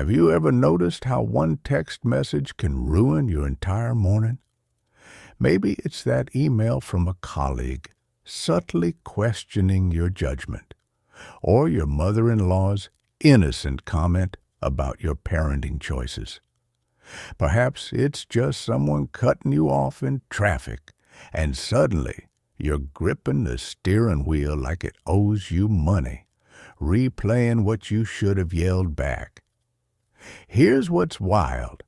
Have you ever noticed how one text message can ruin your entire morning? Maybe it's that email from a colleague subtly questioning your judgment, or your mother-in-law's innocent comment about your parenting choices. Perhaps it's just someone cutting you off in traffic, and suddenly you're gripping the steering wheel like it owes you money, replaying what you should have yelled back. Here's what's wild.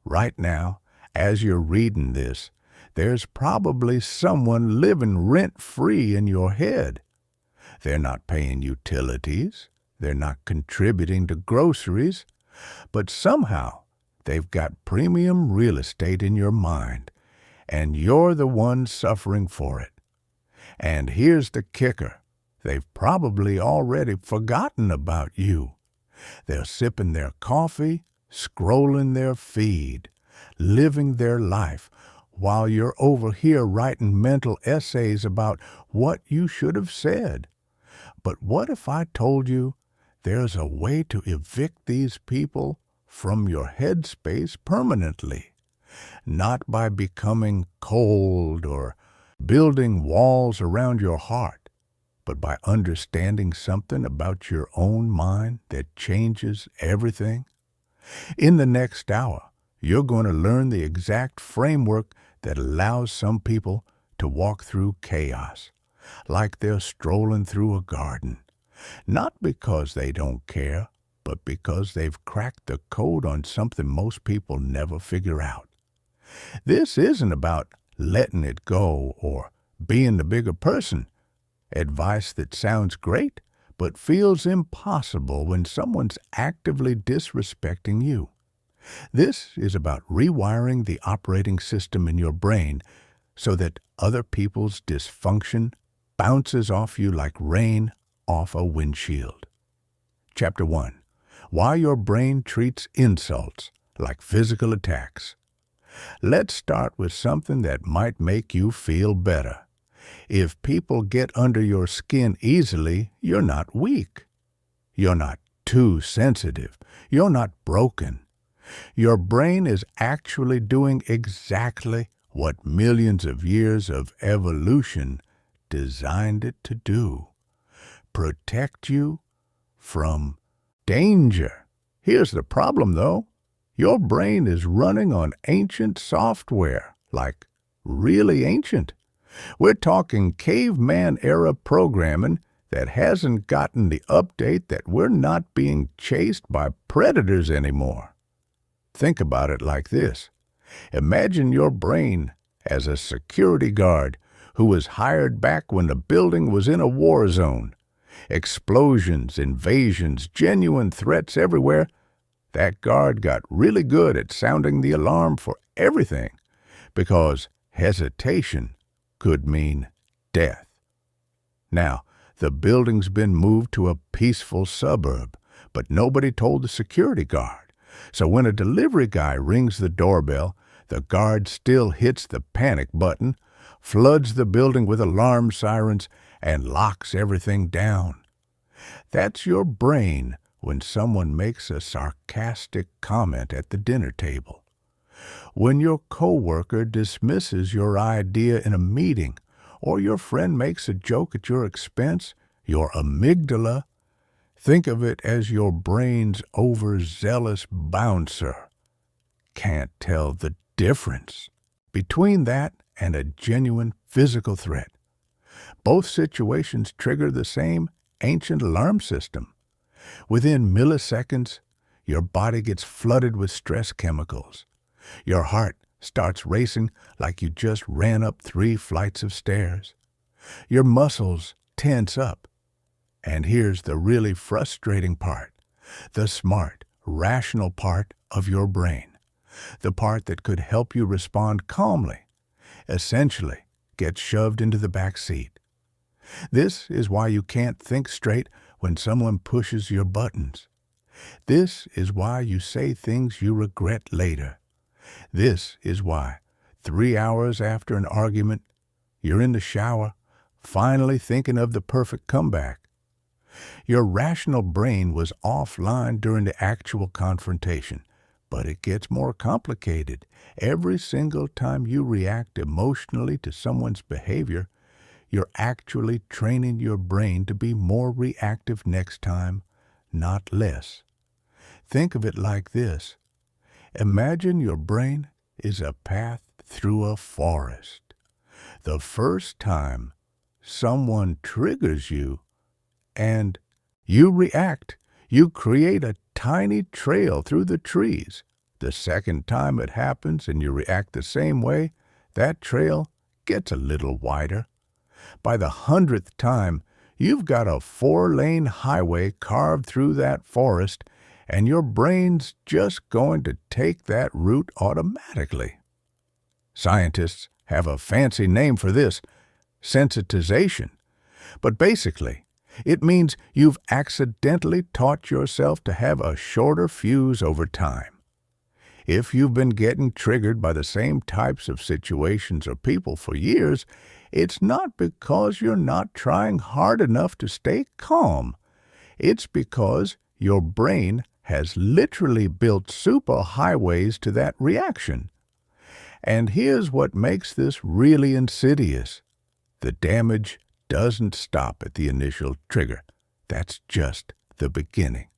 Right now, as you're reading this, there's probably someone living rent-free in your head. They're not paying utilities, they're not contributing to groceries, but somehow they've got premium real estate in your mind, and you're the one suffering for it. And here's the kicker. They've probably already forgotten about you. They're sipping their coffee, scrolling their feed, living their life, while you're over here writing mental essays about what you should have said. But what if I told you there's a way to evict these people from your headspace permanently? Not by becoming cold or building walls around your heart, but by understanding something about your own mind that changes everything. In the next hour, you're going to learn the exact framework that allows some people to walk through chaos, like they're strolling through a garden, not because they don't care, but because they've cracked the code on something most people never figure out. This isn't about letting it go or being the bigger person. Advice that sounds great, but feels impossible when someone's actively disrespecting you. This is about rewiring the operating system in your brain so that other people's dysfunction bounces off you like rain off a windshield. Chapter 1. Why your brain treats insults like physical attacks. Let's start with something that might make you feel better. If people get under your skin easily, you're not weak. You're not too sensitive. You're not broken. Your brain is actually doing exactly what millions of years of evolution designed it to do. Protect you from danger. Here's the problem, though. Your brain is running on ancient software, like really ancient. We're talking caveman-era programming that hasn't gotten the update that we're not being chased by predators anymore. Think about it like this. Imagine your brain as a security guard who was hired back when the building was in a war zone. Explosions, invasions, genuine threats everywhere. That guard got really good at sounding the alarm for everything, because hesitation could mean death. Now, the building's been moved to a peaceful suburb, but nobody told the security guard. So when a delivery guy rings the doorbell, the guard still hits the panic button, floods the building with alarm sirens, and locks everything down. That's your brain when someone makes a sarcastic comment at the dinner table. When your coworker dismisses your idea in a meeting, or your friend makes a joke at your expense, your amygdala, think of it as your brain's overzealous bouncer, can't tell the difference between that and a genuine physical threat. Both situations trigger the same ancient alarm system. Within milliseconds, your body gets flooded with stress chemicals. Your heart starts racing like you just ran up 3 flights of stairs. Your muscles tense up. And here's the really frustrating part, the smart, rational part of your brain, the part that could help you respond calmly, essentially gets shoved into the back seat. This is why you can't think straight when someone pushes your buttons. This is why you say things you regret later. This is why 3 hours after an argument, you're in the shower, finally thinking of the perfect comeback. Your rational brain was offline during the actual confrontation, but it gets more complicated. Every single time you react emotionally to someone's behavior, you're actually training your brain to be more reactive next time, not less. Think of it like this. Imagine your brain is a path through a forest. The first time someone triggers you and you react, you create a tiny trail through the trees. The second time it happens and you react the same way, that trail gets a little wider. By the 100th time, you've got a 4-lane highway carved through that forest, and your brain's just going to take that route automatically. Scientists have a fancy name for this, sensitization. But basically, it means you've accidentally taught yourself to have a shorter fuse over time. If you've been getting triggered by the same types of situations or people for years, it's not because you're not trying hard enough to stay calm. It's because your brain has literally built superhighways to that reaction. And here's what makes this really insidious. The damage doesn't stop at the initial trigger. That's just the beginning.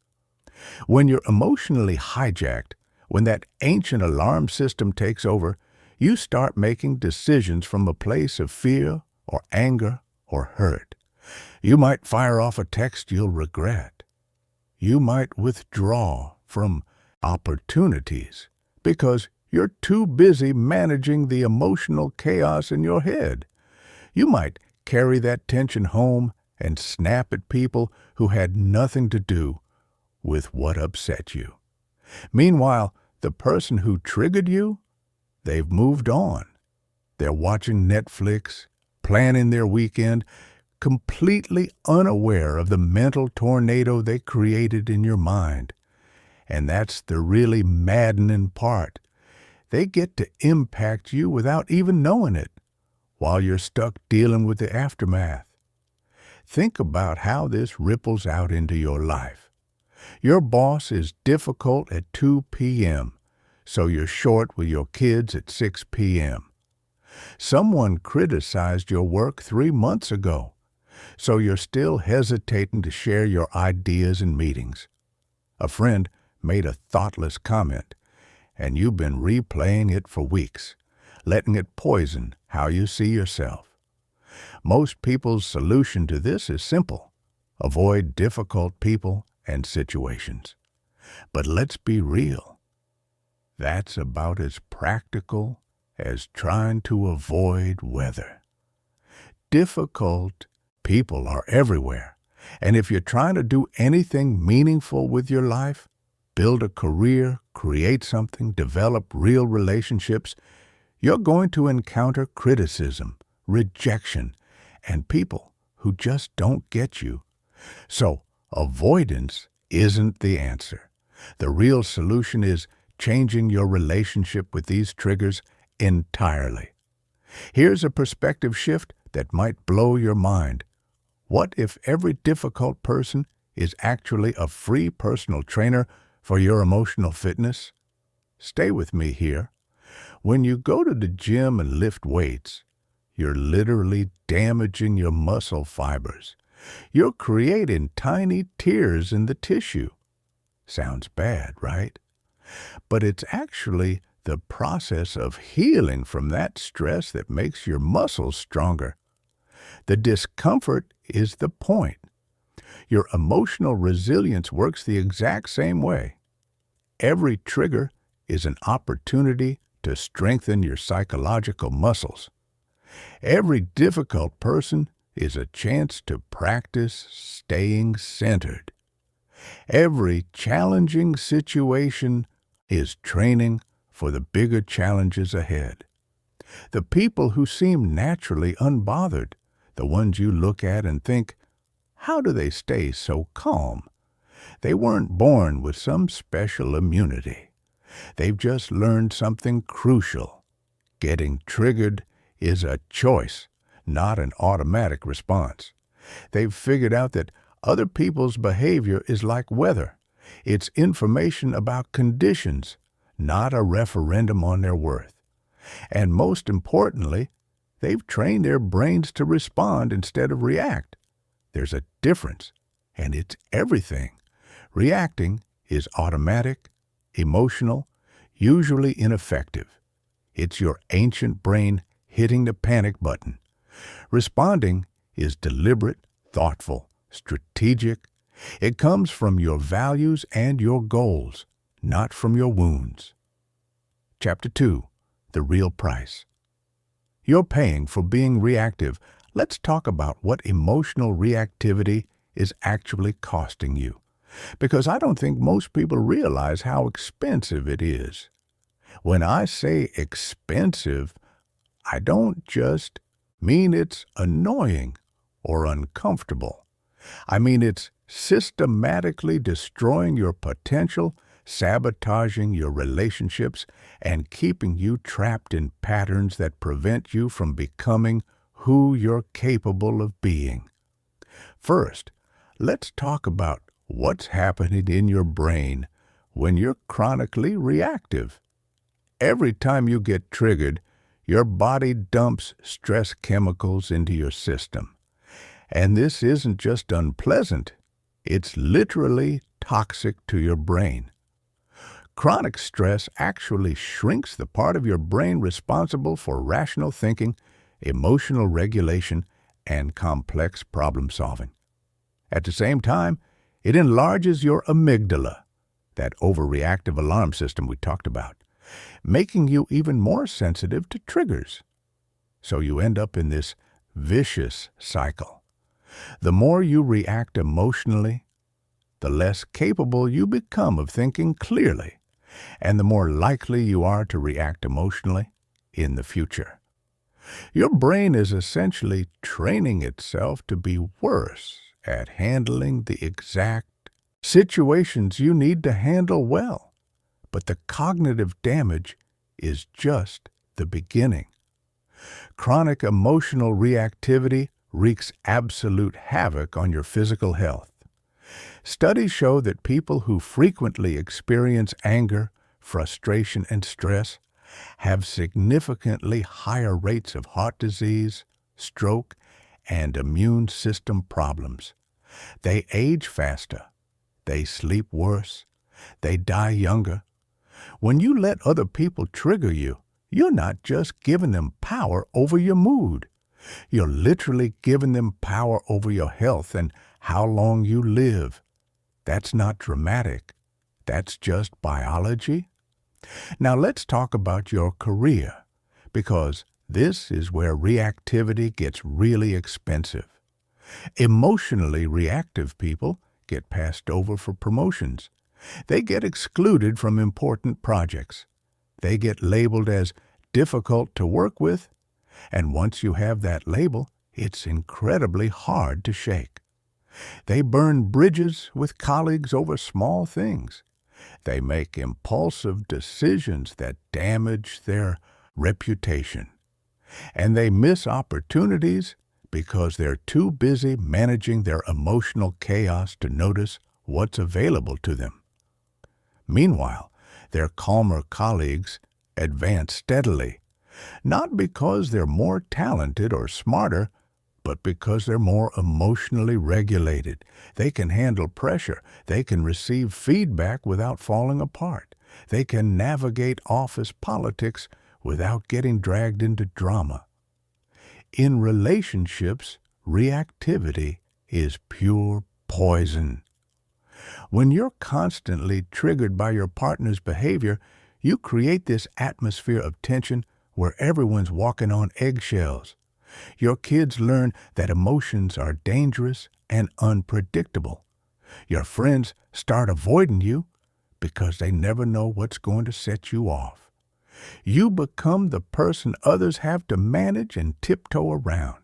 When you're emotionally hijacked, when that ancient alarm system takes over, you start making decisions from a place of fear or anger or hurt. You might fire off a text you'll regret. You might withdraw from opportunities because you're too busy managing the emotional chaos in your head. You might carry that tension home and snap at people who had nothing to do with what upset you. Meanwhile, the person who triggered you, they've moved on. They're watching Netflix, planning their weekend, completely unaware of the mental tornado they created in your mind. And that's the really maddening part. They get to impact you without even knowing it, while you're stuck dealing with the aftermath. Think about how this ripples out into your life. Your boss is difficult at 2 p.m., so you're short with your kids at 6 p.m. Someone criticized your work 3 months ago, so you're still hesitating to share your ideas in meetings. A friend made a thoughtless comment, and you've been replaying it for weeks, letting it poison how you see yourself. Most people's solution to this is simple. Avoid difficult people and situations. But let's be real. That's about as practical as trying to avoid weather. Difficult people are everywhere, and if you're trying to do anything meaningful with your life, build a career, create something, develop real relationships, you're going to encounter criticism, rejection, and people who just don't get you. So, avoidance isn't the answer. The real solution is changing your relationship with these triggers entirely. Here's a perspective shift that might blow your mind. What if every difficult person is actually a free personal trainer for your emotional fitness? Stay with me here. When you go to the gym and lift weights, you're literally damaging your muscle fibers. You're creating tiny tears in the tissue. Sounds bad, right? But it's actually the process of healing from that stress that makes your muscles stronger. The discomfort is the point. Your emotional resilience works the exact same way. Every trigger is an opportunity to strengthen your psychological muscles. Every difficult person is a chance to practice staying centered. Every challenging situation is training for the bigger challenges ahead. The people who seem naturally unbothered, the ones you look at and think, how do they stay so calm? They weren't born with some special immunity. They've just learned something crucial. Getting triggered is a choice, not an automatic response. They've figured out that Other people's behavior is like weather. It's information about conditions, not a referendum on their worth. And most importantly, they've trained their brains to respond instead of react. There's a difference, and it's everything. Reacting is automatic, emotional, usually ineffective. It's your ancient brain hitting the panic button. Responding is deliberate, thoughtful, strategic. It comes from your values and your goals, not from your wounds. Chapter 2. The Real Price. You're paying for being reactive. Let's talk about what emotional reactivity is actually costing you, because I don't think most people realize how expensive it is. When I say expensive, I don't just mean it's annoying or uncomfortable. I mean it's systematically destroying your potential, sabotaging your relationships, and keeping you trapped in patterns that prevent you from becoming who you're capable of being. First, let's talk about what's happening in your brain when you're chronically reactive. Every time you get triggered, your body dumps stress chemicals into your system. And this isn't just unpleasant, it's literally toxic to your brain. Chronic stress actually shrinks the part of your brain responsible for rational thinking, emotional regulation, and complex problem solving. At the same time, it enlarges your amygdala, that overreactive alarm system we talked about, making you even more sensitive to triggers. So you end up in this vicious cycle. The more you react emotionally, the less capable you become of thinking clearly, and the more likely you are to react emotionally in the future. Your brain is essentially training itself to be worse at handling the exact situations you need to handle well. But the cognitive damage is just the beginning. Chronic emotional reactivity wreaks absolute havoc on your physical health. Studies show that people who frequently experience anger, frustration, and stress have significantly higher rates of heart disease, stroke, and immune system problems. They age faster, they sleep worse, they die younger. When you let other people trigger you, you're not just giving them power over your mood. You're literally giving them power over your health and how long you live. That's not dramatic. That's just biology. Now let's talk about your career, because this is where reactivity gets really expensive. Emotionally reactive people get passed over for promotions. They get excluded from important projects. They get labeled as difficult to work with, and once you have that label, it's incredibly hard to shake. They burn bridges with colleagues over small things. They make impulsive decisions that damage their reputation. And they miss opportunities because they're too busy managing their emotional chaos to notice what's available to them. Meanwhile, their calmer colleagues advance steadily, not because they're more talented or smarter, but because they're more emotionally regulated. They can handle pressure. They can receive feedback without falling apart. They can navigate office politics without getting dragged into drama. In relationships, reactivity is pure poison. When you're constantly triggered by your partner's behavior, you create this atmosphere of tension where everyone's walking on eggshells. Your kids learn that emotions are dangerous and unpredictable. Your friends start avoiding you because they never know what's going to set you off. You become the person others have to manage and tiptoe around.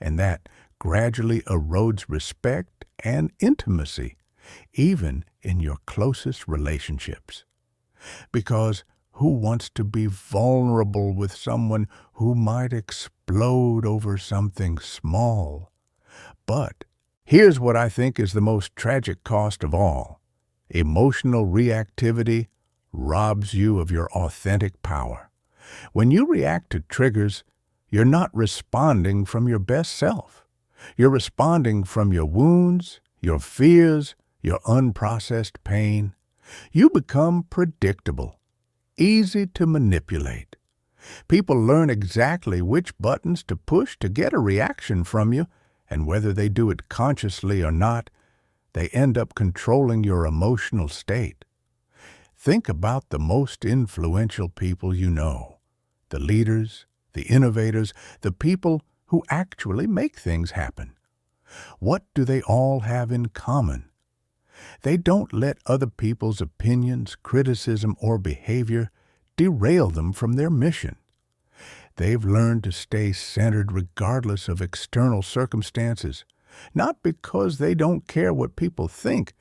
And that gradually erodes respect and intimacy, even in your closest relationships. Because who wants to be vulnerable with someone who might explode over something small? But Here's what I think is the most tragic cost of all. Emotional reactivity robs you of your authentic power. When you react to triggers, you're not responding from your best self. You're responding from your wounds, your fears, your unprocessed pain. You become predictable, easy to manipulate. People learn exactly which buttons to push to get a reaction from you, and whether they do it consciously or not, they end up controlling your emotional state. Think about the most influential people you know, the leaders, the innovators, the people who actually make things happen. What do they all have in common? They don't let other people's opinions, criticism, or behavior derail them from their mission. They've learned to stay centered regardless of external circumstances, not because they don't care what people think,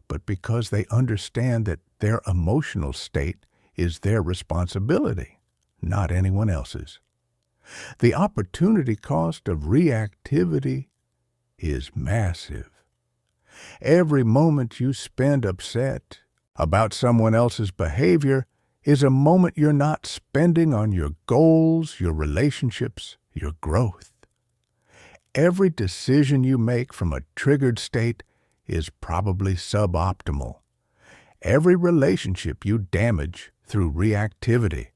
but because they understand that their emotional state is their responsibility, not anyone else's. The opportunity cost of reactivity is massive. Every moment you spend upset about someone else's behavior is a moment you're not spending on your goals, your relationships, your growth. Every decision you make from a triggered state is probably suboptimal. Every relationship you damage through reactivity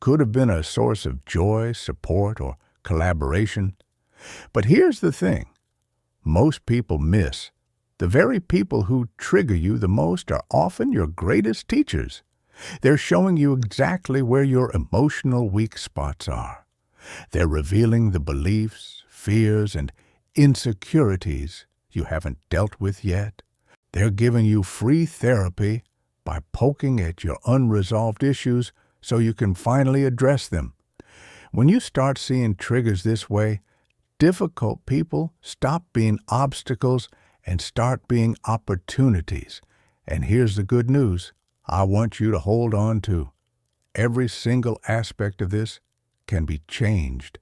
could have been a source of joy, support, or collaboration. But here's the thing. Most people miss. The very people who trigger you the most are often your greatest teachers. They're showing you exactly where your emotional weak spots are. They're revealing the beliefs, fears, and insecurities you haven't dealt with yet. They're giving you free therapy by poking at your unresolved issues so you can finally address them. When you start seeing triggers this way, difficult people stop being obstacles and start being opportunities. And here's the good news I want you to hold on to. Every single aspect of this can be changed.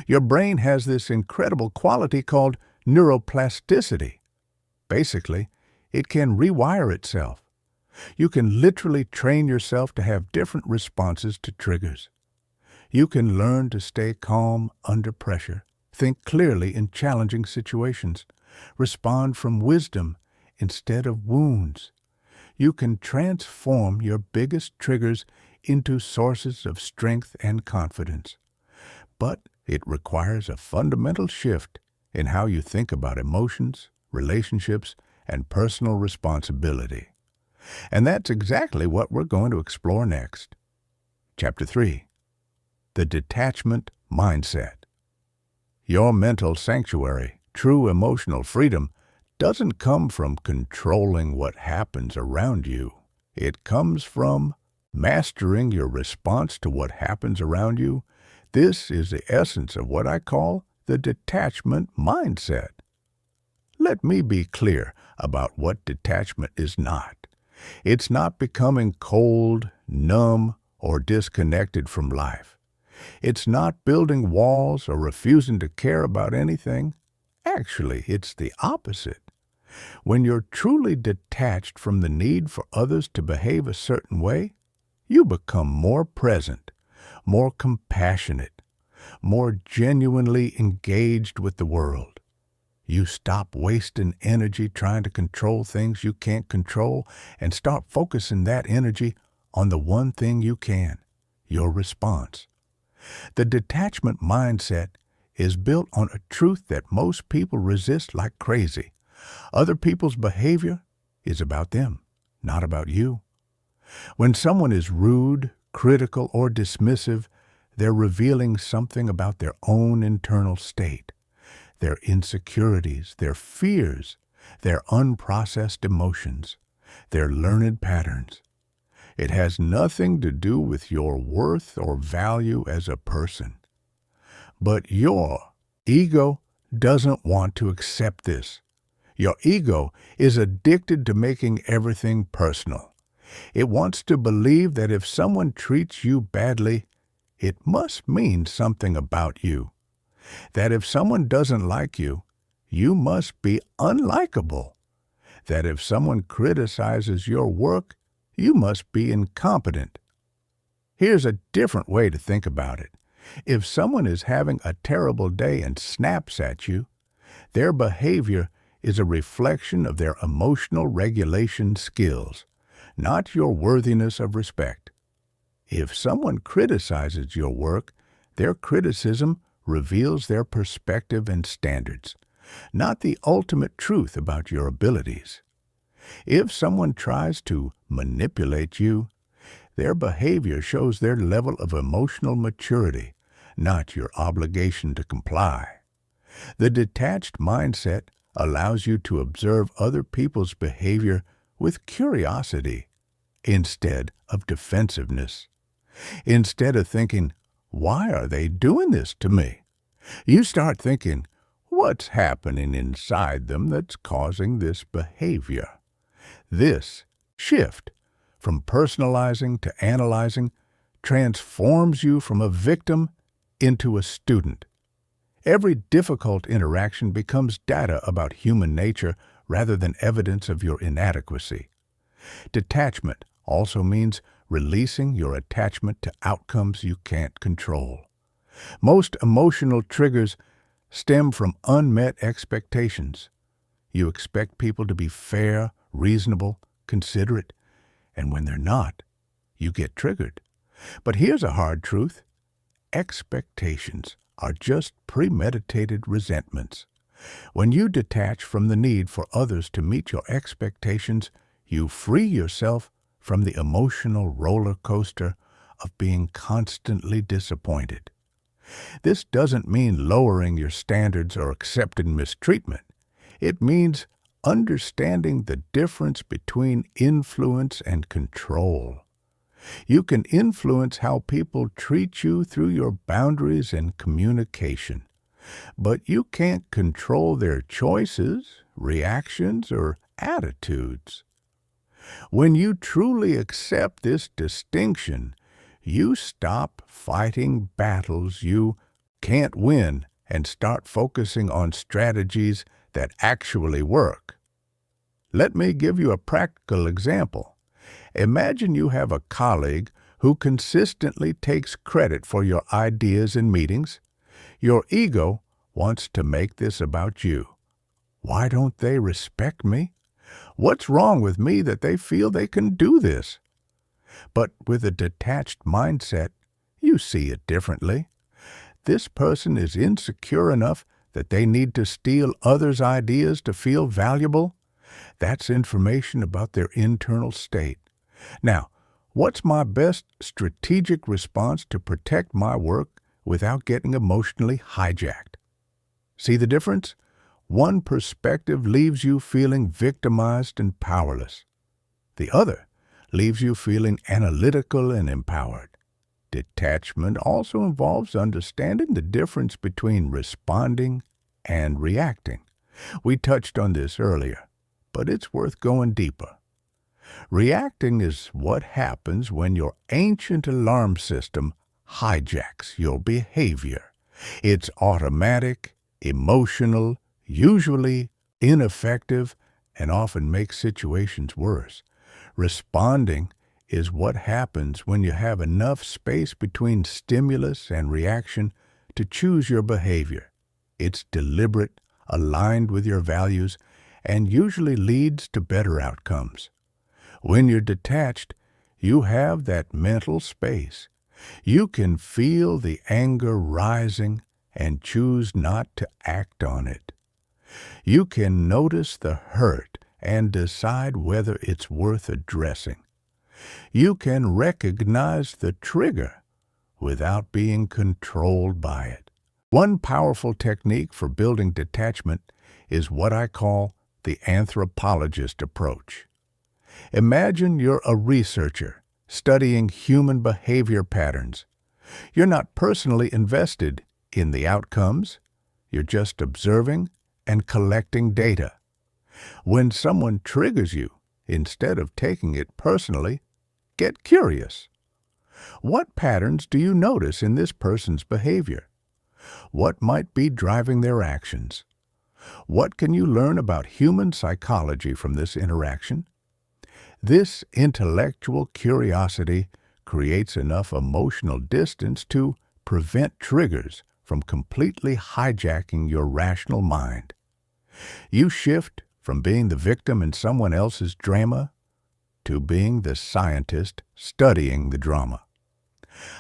Your brain has this incredible quality called neuroplasticity. Basically, it can rewire itself. You can literally train yourself to have different responses to triggers. You can learn to stay calm under pressure, think clearly in challenging situations, respond from wisdom instead of wounds. You can transform your biggest triggers into sources of strength and confidence. But it requires a fundamental shift in how you think about emotions, relationships, and personal responsibility. And that's exactly what we're going to explore next. Chapter 3. The Detachment Mindset. Your mental sanctuary, true emotional freedom, doesn't come from controlling what happens around you. It comes from mastering your response to what happens around you. This is the essence of what I call the detachment mindset. Let me be clear about what detachment is not. It's not becoming cold, numb, or disconnected from life. It's not building walls or refusing to care about anything. Actually, it's the opposite. When you're truly detached from the need for others to behave a certain way, you become more present, more compassionate, more genuinely engaged with the world. You stop wasting energy trying to control things you can't control and start focusing that energy on the one thing you can, your response. The detachment mindset is built on a truth that most people resist like crazy. Other people's behavior is about them, not about you. When someone is rude, critical, or dismissive, they're revealing something about their own internal state, their insecurities, their fears, their unprocessed emotions, their learned patterns. It has nothing to do with your worth or value as a person. But your ego doesn't want to accept this. Your ego is addicted to making everything personal. It wants to believe that if someone treats you badly, it must mean something about you. That if someone doesn't like you, you must be unlikable. That if someone criticizes your work, you must be incompetent. Here's a different way to think about it. If someone is having a terrible day and snaps at you, their behavior is a reflection of their emotional regulation skills, not your worthiness of respect. If someone criticizes your work, their criticism reveals their perspective and standards, not the ultimate truth about your abilities. If someone tries to manipulate you, their behavior shows their level of emotional maturity, not your obligation to comply. The detached mindset allows you to observe other people's behavior with curiosity instead of defensiveness. Instead of thinking, "Why are they doing this to me?" you start thinking, "What's happening inside them that's causing this behavior?" This shift from personalizing to analyzing transforms you from a victim into a student. Every difficult interaction becomes data about human nature rather than evidence of your inadequacy. Detachment also means releasing your attachment to outcomes you can't control. Most emotional triggers stem from unmet expectations. You expect people to be fair, reasonable, considerate, and when they're not, you get triggered. But here's a hard truth. Expectations are just premeditated resentments. When you detach from the need for others to meet your expectations, you free yourself from the emotional roller coaster of being constantly disappointed. This doesn't mean lowering your standards or accepting mistreatment. It means understanding the difference between influence and control. You can influence how people treat you through your boundaries and communication, but you can't control their choices, reactions, or attitudes. When you truly accept this distinction, you stop fighting battles you can't win and start focusing on strategies that actually work. Let me give you a practical example. Imagine you have a colleague who consistently takes credit for your ideas in meetings. Your ego wants to make this about you. Why don't they respect me? What's wrong with me that they feel they can do this? But with a detached mindset, you see it differently. This person is insecure enough that they need to steal others' ideas to feel valuable. That's information about their internal state. Now, what's my best strategic response to protect my work without getting emotionally hijacked? See the difference? One perspective leaves you feeling victimized and powerless. The other leaves you feeling analytical and empowered. Detachment also involves understanding the difference between responding and reacting. We touched on this earlier, but it's worth going deeper. Reacting is what happens when your ancient alarm system hijacks your behavior. It's automatic, emotional, usually ineffective, and often makes situations worse. Responding is what happens when you have enough space between stimulus and reaction to choose your behavior. It's deliberate, aligned with your values, and usually leads to better outcomes. When you're detached, you have that mental space. You can feel the anger rising and choose not to act on it. You can notice the hurt and decide whether it's worth addressing. You can recognize the trigger without being controlled by it. One powerful technique for building detachment is what I call the anthropologist approach. Imagine you're a researcher studying human behavior patterns. You're not personally invested in the outcomes. You're just observing and collecting data. When someone triggers you, instead of taking it personally, get curious. What patterns do you notice in this person's behavior? What might be driving their actions? What can you learn about human psychology from this interaction? This intellectual curiosity creates enough emotional distance to prevent triggers from completely hijacking your rational mind. You shift from being the victim in someone else's drama to being the scientist studying the drama.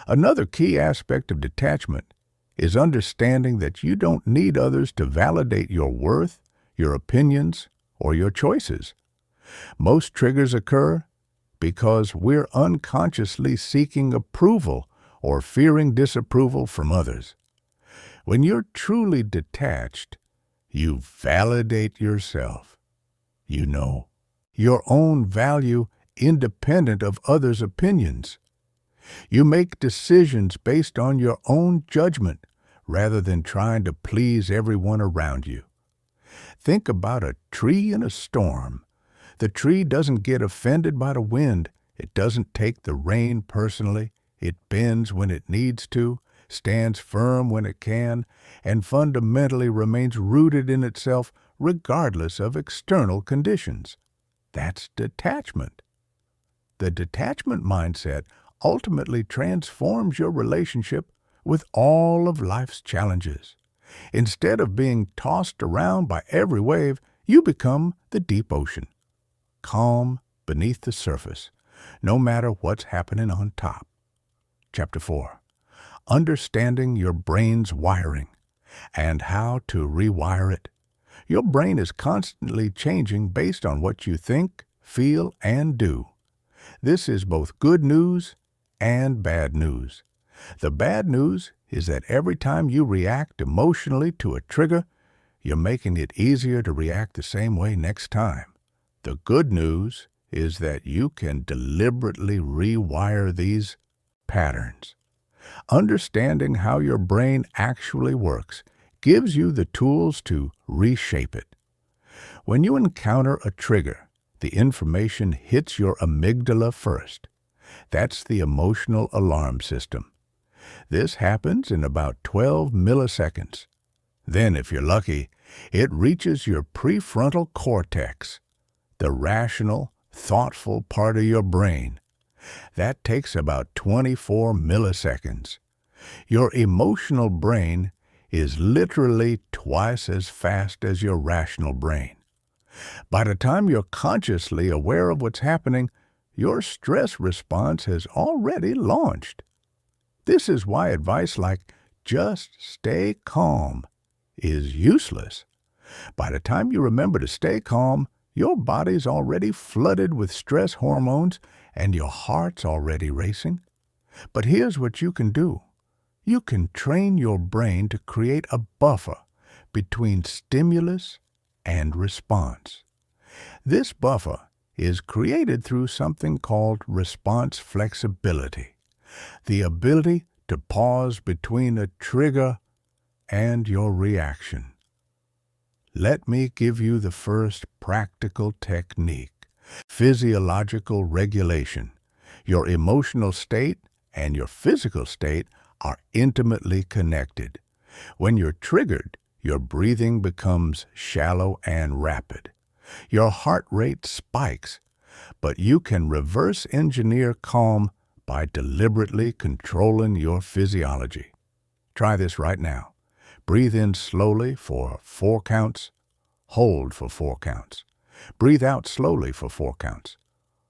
Another key aspect of detachment is understanding that you don't need others to validate your worth, your opinions, or your choices. Most triggers occur because we're unconsciously seeking approval or fearing disapproval from others. When you're truly detached, you validate yourself. You know your own value independent of others' opinions. You make decisions based on your own judgment rather than trying to please everyone around you. Think about a tree in a storm. The tree doesn't get offended by the wind. It doesn't take the rain personally. It bends when it needs to, stands firm when it can, and fundamentally remains rooted in itself regardless of external conditions. That's detachment. The detachment mindset ultimately transforms your relationship with all of life's challenges. Instead of being tossed around by every wave, you become the deep ocean, calm beneath the surface, no matter what's happening on top. Chapter 4. Understanding your brain's wiring and how to rewire it. Your brain is constantly changing based on what you think, feel, and do. This is both good news and bad news. The bad news is that every time you react emotionally to a trigger, you're making it easier to react the same way next time. The good news is that you can deliberately rewire these patterns. Understanding how your brain actually works gives you the tools to reshape it. When you encounter a trigger, the information hits your amygdala first. That's the emotional alarm system. This happens in about 12 milliseconds. Then, if you're lucky, it reaches your prefrontal cortex, the rational, thoughtful part of your brain. That takes about 24 milliseconds. Your emotional brain is literally twice as fast as your rational brain. By the time you're consciously aware of what's happening, your stress response has already launched. This is why advice like, just stay calm, is useless. By the time you remember to stay calm, your body's already flooded with stress hormones and your heart's already racing. But here's what you can do. You can train your brain to create a buffer between stimulus and response. This buffer is created through something called response flexibility, the ability to pause between a trigger and your reaction. Let me give you the first practical technique: physiological regulation. Your emotional state and your physical state are intimately connected. When you're triggered, your breathing becomes shallow and rapid. Your heart rate spikes, but you can reverse engineer calm by deliberately controlling your physiology. Try this right now. Breathe in slowly for 4 counts. Hold for 4 counts. Breathe out slowly for 4 counts.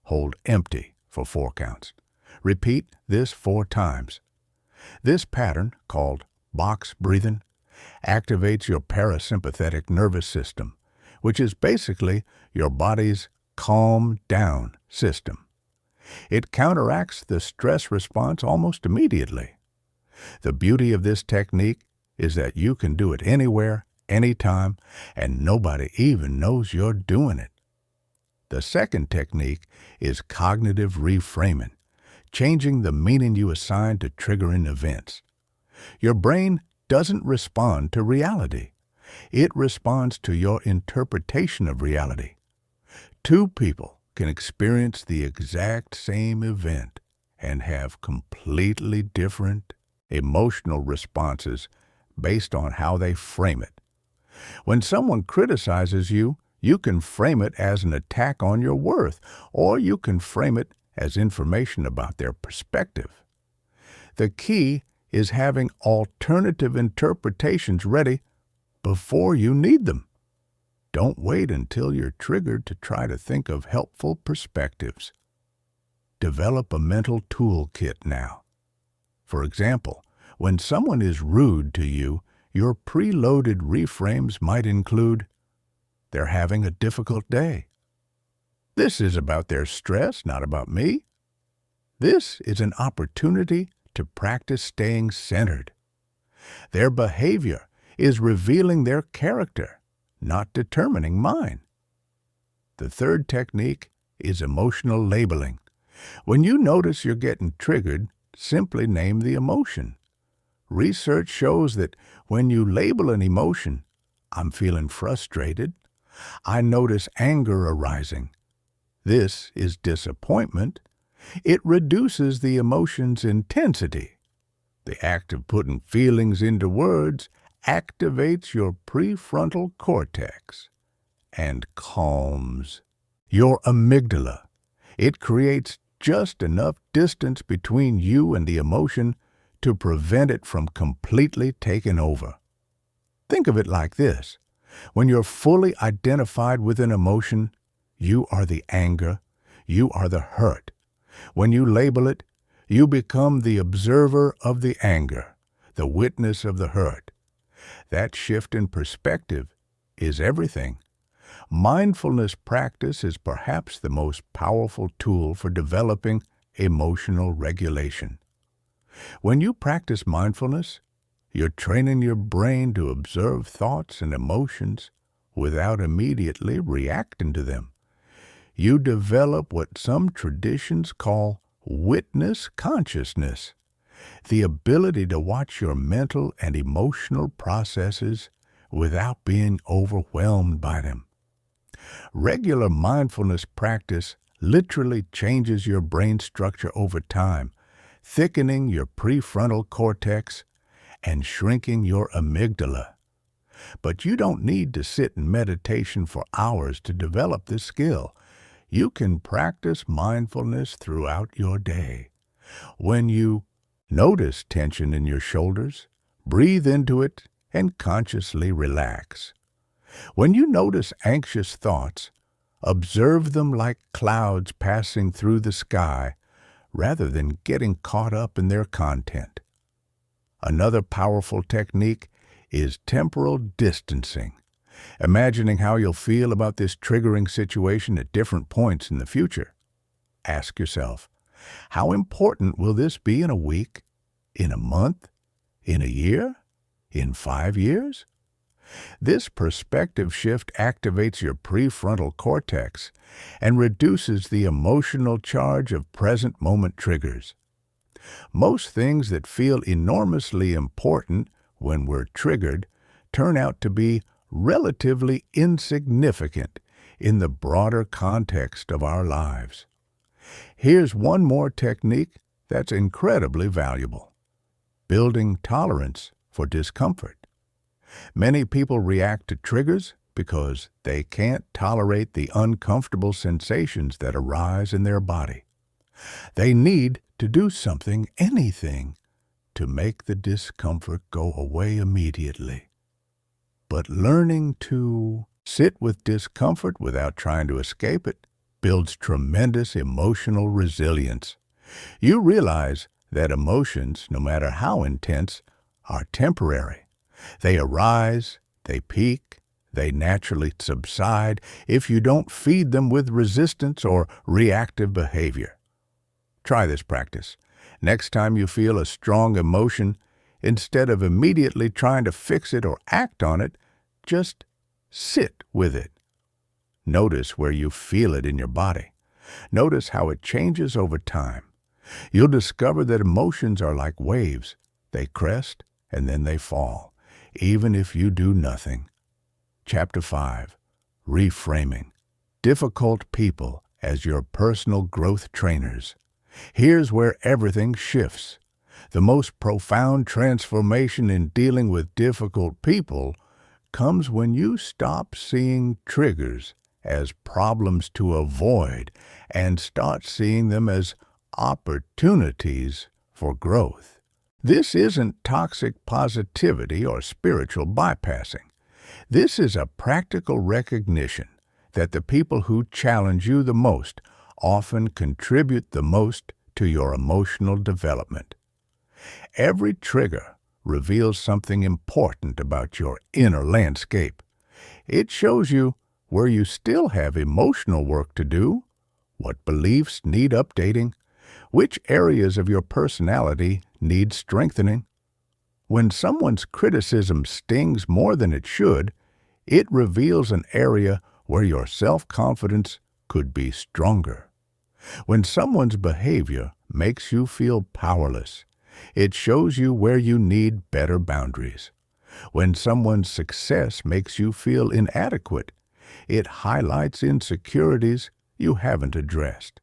Hold empty for 4 counts. Repeat this 4 times. This pattern, called box breathing, activates your parasympathetic nervous system, which is basically your body's calm down system. It counteracts the stress response almost immediately. The beauty of this technique is that you can do it anywhere, anytime, and nobody even knows you're doing it. The second technique is cognitive reframing, changing the meaning you assign to triggering events. Your brain doesn't respond to reality. It responds to your interpretation of reality. 2 people can experience the exact same event and have completely different emotional responses based on how they frame it. When someone criticizes you, you can frame it as an attack on your worth, or you can frame it as information about their perspective. The key is having alternative interpretations ready before you need them. Don't wait until you're triggered to try to think of helpful perspectives. Develop a mental toolkit now. For example, when someone is rude to you, your preloaded reframes might include, "They're having a difficult day." "This is about their stress, not about me." This is an opportunity to practice staying centered. "Their behavior is revealing their character, not determining mine." The third technique is emotional labeling. When you notice you're getting triggered, simply name the emotion. Research shows that when you label an emotion, "I'm feeling frustrated," "I notice anger arising," "This is disappointment," it reduces the emotion's intensity. The act of putting feelings into words activates your prefrontal cortex and calms your amygdala. It creates just enough distance between you and the emotion to prevent it from completely taking over. Think of it like this. When you're fully identified with an emotion, you are the anger, you are the hurt. When you label it, you become the observer of the anger, the witness of the hurt. That shift in perspective is everything. Mindfulness practice is perhaps the most powerful tool for developing emotional regulation. When you practice mindfulness, you're training your brain to observe thoughts and emotions without immediately reacting to them. You develop what some traditions call witness consciousness, the ability to watch your mental and emotional processes without being overwhelmed by them. Regular mindfulness practice literally changes your brain structure over time, thickening your prefrontal cortex and shrinking your amygdala. But you don't need to sit in meditation for hours to develop this skill. You can practice mindfulness throughout your day. When you notice tension in your shoulders, breathe into it and consciously relax. When you notice anxious thoughts, observe them like clouds passing through the sky rather than getting caught up in their content. Another powerful technique is temporal distancing, imagining how you'll feel about this triggering situation at different points in the future. Ask yourself, how important will this be in a week, in a month, in a year, in 5 years? This perspective shift activates your prefrontal cortex and reduces the emotional charge of present moment triggers. Most things that feel enormously important when we're triggered turn out to be relatively insignificant in the broader context of our lives. Here's one more technique that's incredibly valuable: building tolerance for discomfort. Many people react to triggers because they can't tolerate the uncomfortable sensations that arise in their body. They need to do something, anything, to make the discomfort go away immediately. But learning to sit with discomfort without trying to escape it builds tremendous emotional resilience. You realize that emotions, no matter how intense, are temporary. They arise, they peak, they naturally subside if you don't feed them with resistance or reactive behavior. Try this practice. Next time you feel a strong emotion, instead of immediately trying to fix it or act on it, just sit with it. Notice where you feel it in your body. Notice how it changes over time. You'll discover that emotions are like waves. They crest and then they fall, even if you do nothing. Chapter 5. Reframing. Difficult people as your personal growth trainers. Here's where everything shifts. The most profound transformation in dealing with difficult people comes when you stop seeing triggers as problems to avoid and start seeing them as opportunities for growth. This isn't toxic positivity or spiritual bypassing. This is a practical recognition that the people who challenge you the most often contribute the most to your emotional development. Every trigger reveals something important about your inner landscape. It shows you where you still have emotional work to do, what beliefs need updating, which areas of your personality need strengthening. When someone's criticism stings more than it should, it reveals an area where your self-confidence could be stronger. When someone's behavior makes you feel powerless, it shows you where you need better boundaries. When someone's success makes you feel inadequate, it highlights insecurities you haven't addressed.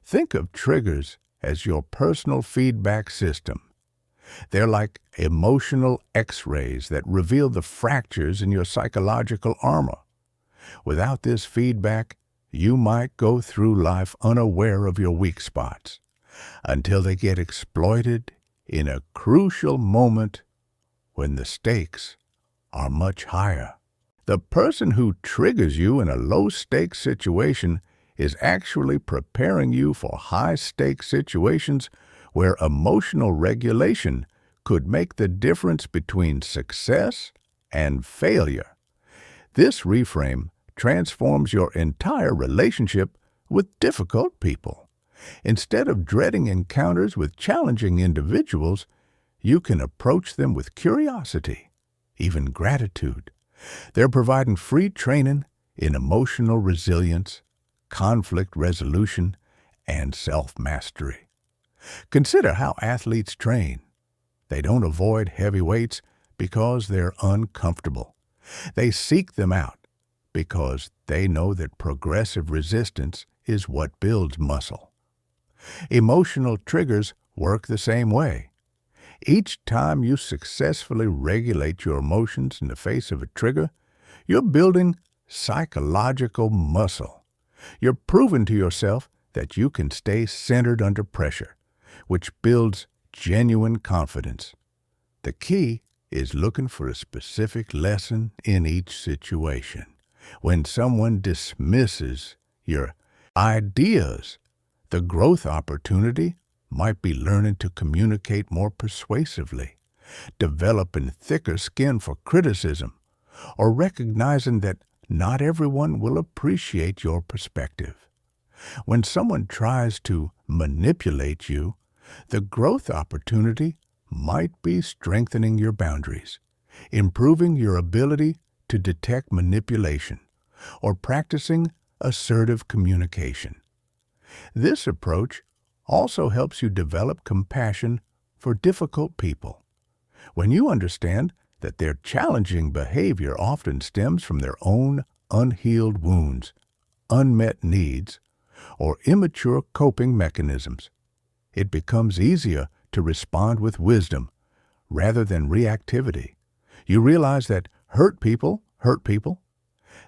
Think of triggers as your personal feedback system. They're like emotional X-rays that reveal the fractures in your psychological armor. Without this feedback, you might go through life unaware of your weak spots until they get exploited in a crucial moment when the stakes are much higher. The person who triggers you in a low-stakes situation is actually preparing you for high-stakes situations where emotional regulation could make the difference between success and failure. This reframe transforms your entire relationship with difficult people. Instead of dreading encounters with challenging individuals, you can approach them with curiosity, even gratitude. They're providing free training in emotional resilience, conflict resolution, and self-mastery. Consider how athletes train. They don't avoid heavy weights because they're uncomfortable. They seek them out because they know that progressive resistance is what builds muscle. Emotional triggers work the same way. Each time you successfully regulate your emotions in the face of a trigger, you're building psychological muscle. You're proving to yourself that you can stay centered under pressure, which builds genuine confidence. The key is looking for a specific lesson in each situation. When someone dismisses your ideas, the growth opportunity might be learning to communicate more persuasively, developing thicker skin for criticism, or recognizing that not everyone will appreciate your perspective. When someone tries to manipulate you, the growth opportunity might be strengthening your boundaries, improving your ability to detect manipulation, or practicing assertive communication. This approach also helps you develop compassion for difficult people. When you understand that their challenging behavior often stems from their own unhealed wounds, unmet needs, or immature coping mechanisms, it becomes easier to respond with wisdom rather than reactivity. You realize that hurt people.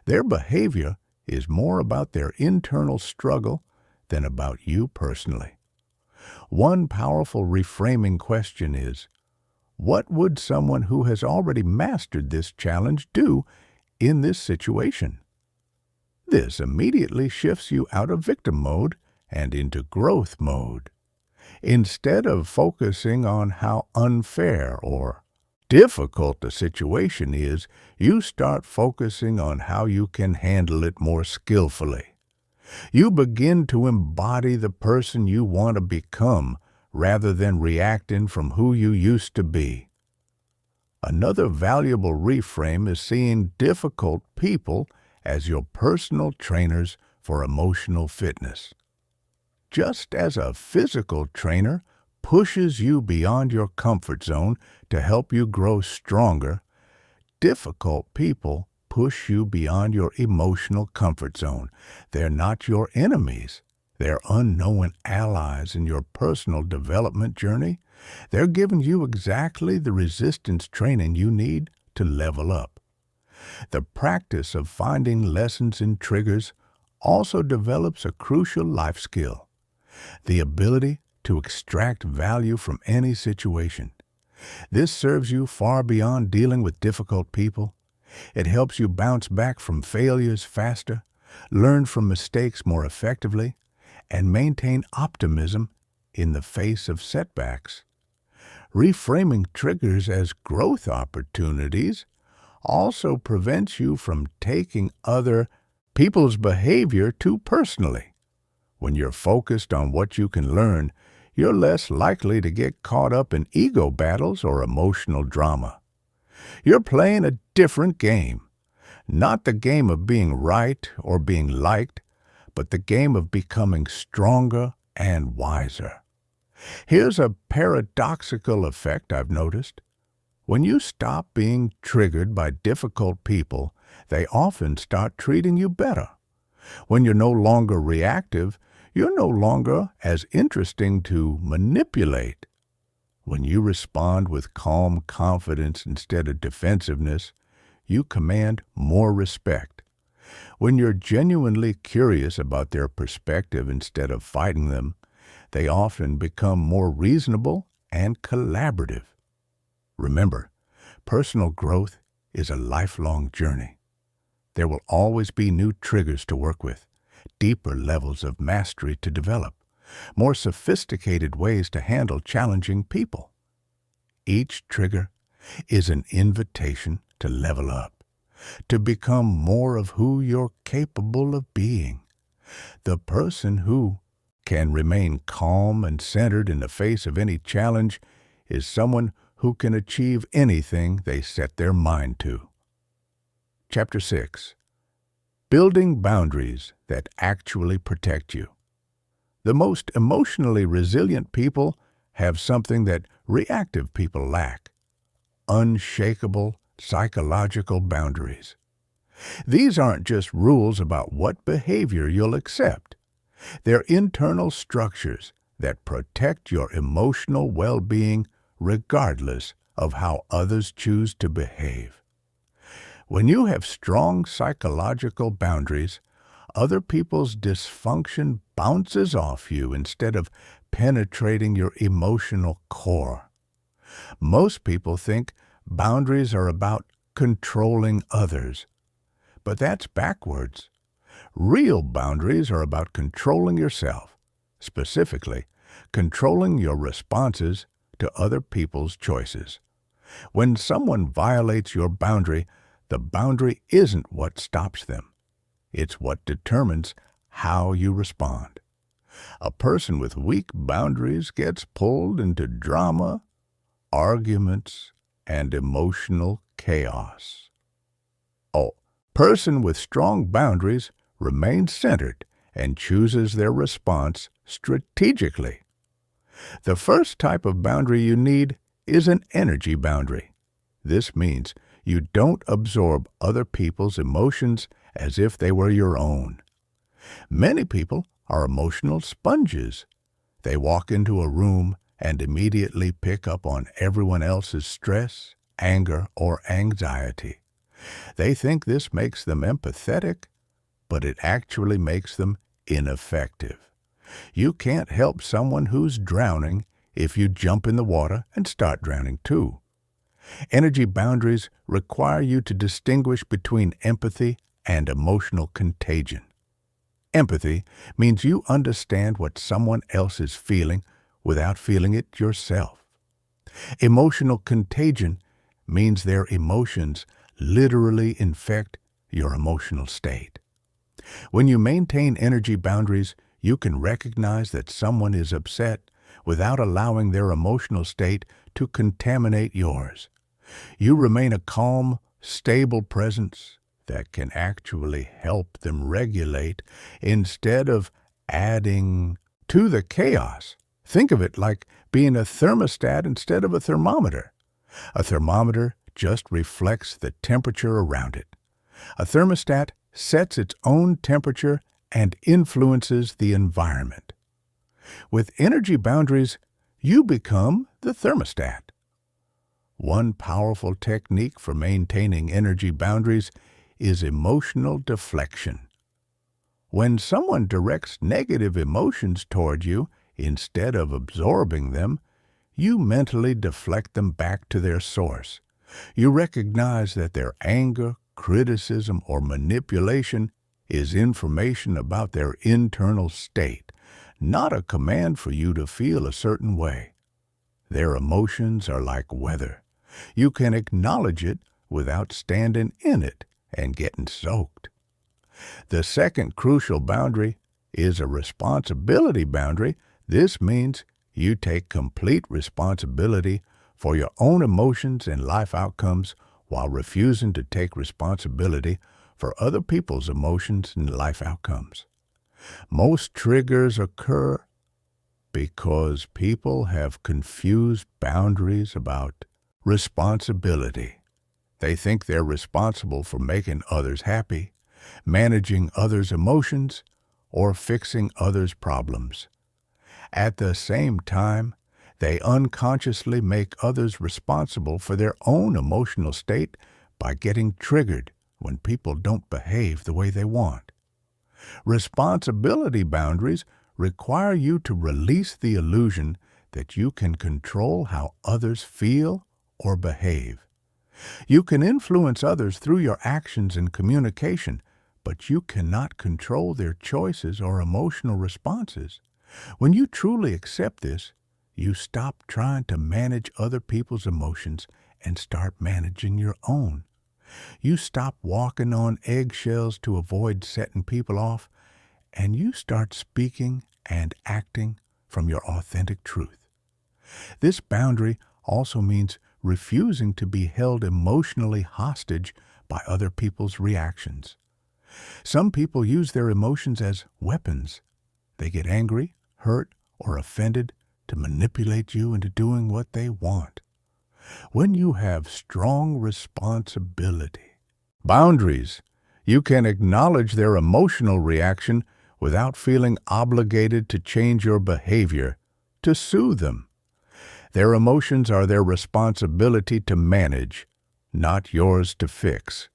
Their behavior is more about their internal struggle than about you personally. One powerful reframing question is, what would someone who has already mastered this challenge do in this situation? This immediately shifts you out of victim mode and into growth mode. Instead of focusing on how unfair or difficult the situation is, you start focusing on how you can handle it more skillfully. You begin to embody the person you want to become rather than reacting from who you used to be. Another valuable reframe is seeing difficult people as your personal trainers for emotional fitness. Just as a physical trainer pushes you beyond your comfort zone to help you grow stronger, difficult people push you beyond your emotional comfort zone. They're not your enemies. They're unknown allies in your personal development journey. They're giving you exactly the resistance training you need to level up. The practice of finding lessons in triggers also develops a crucial life skill, the ability to extract value from any situation. This serves you far beyond dealing with difficult people. It helps you bounce back from failures faster, learn from mistakes more effectively, and maintain optimism in the face of setbacks. Reframing triggers as growth opportunities also prevents you from taking other people's behavior too personally. When you're focused on what you can learn, you're less likely to get caught up in ego battles or emotional drama. You're playing a different game, not the game of being right or being liked, but the game of becoming stronger and wiser. Here's a paradoxical effect I've noticed. When you stop being triggered by difficult people, they often start treating you better. When you're no longer reactive, you're no longer as interesting to manipulate. When you respond with calm confidence instead of defensiveness, you command more respect. When you're genuinely curious about their perspective instead of fighting them, they often become more reasonable and collaborative. Remember, personal growth is a lifelong journey. There will always be new triggers to work with, deeper levels of mastery to develop, more sophisticated ways to handle challenging people. Each trigger is an invitation to level up, to become more of who you're capable of being. The person who can remain calm and centered in the face of any challenge is someone who can achieve anything they set their mind to. Chapter 6. Building boundaries that actually protect you. The most emotionally resilient people have something that reactive people lack: unshakable psychological boundaries. These aren't just rules about what behavior you'll accept. They're internal structures that protect your emotional well-being regardless of how others choose to behave. When you have strong psychological boundaries, other people's dysfunction bounces off you instead of penetrating your emotional core. Most people think boundaries are about controlling others, but that's backwards. Real boundaries are about controlling yourself, specifically, controlling your responses to other people's choices. When someone violates your boundary, the boundary isn't what stops them. It's what determines how you respond. A person with weak boundaries gets pulled into drama, arguments, and emotional chaos. A person with strong boundaries remains centered and chooses their response strategically. The first type of boundary you need is an energy boundary. This means you don't absorb other people's emotions as if they were your own. Many people are emotional sponges. They walk into a room and immediately pick up on everyone else's stress, anger, or anxiety. They think this makes them empathetic, but it actually makes them ineffective. You can't help someone who's drowning if you jump in the water and start drowning too. Energy boundaries require you to distinguish between empathy and emotional contagion. Empathy means you understand what someone else is feeling without feeling it yourself. Emotional contagion means their emotions literally infect your emotional state. When you maintain energy boundaries, you can recognize that someone is upset without allowing their emotional state to contaminate yours. You remain a calm, stable presence that can actually help them regulate instead of adding to the chaos. Think of it like being a thermostat instead of a thermometer. A thermometer just reflects the temperature around it. A thermostat sets its own temperature and influences the environment. With energy boundaries, you become the thermostat. One powerful technique for maintaining energy boundaries is emotional deflection. When someone directs negative emotions toward you, instead of absorbing them, you mentally deflect them back to their source. You recognize that their anger, criticism, or manipulation is information about their internal state, not a command for you to feel a certain way. Their emotions are like weather. You can acknowledge it without standing in it and getting soaked. The second crucial boundary is a responsibility boundary. This means you take complete responsibility for your own emotions and life outcomes while refusing to take responsibility for other people's emotions and life outcomes. Most triggers occur because people have confused boundaries about responsibility. They think they're responsible for making others happy, managing others' emotions, or fixing others' problems. At the same time, they unconsciously make others responsible for their own emotional state by getting triggered when people don't behave the way they want. Responsibility boundaries require you to release the illusion that you can control how others feel or behave. You can influence others through your actions and communication, but you cannot control their choices or emotional responses. When you truly accept this, you stop trying to manage other people's emotions and start managing your own. You stop walking on eggshells to avoid setting people off, and you start speaking and acting from your authentic truth. This boundary also means refusing to be held emotionally hostage by other people's reactions. Some people use their emotions as weapons. They get angry, hurt, or offended to manipulate you into doing what they want. When you have strong responsibility boundaries, you can acknowledge their emotional reaction without feeling obligated to change your behavior to soothe them. Their emotions are their responsibility to manage, not yours to fix.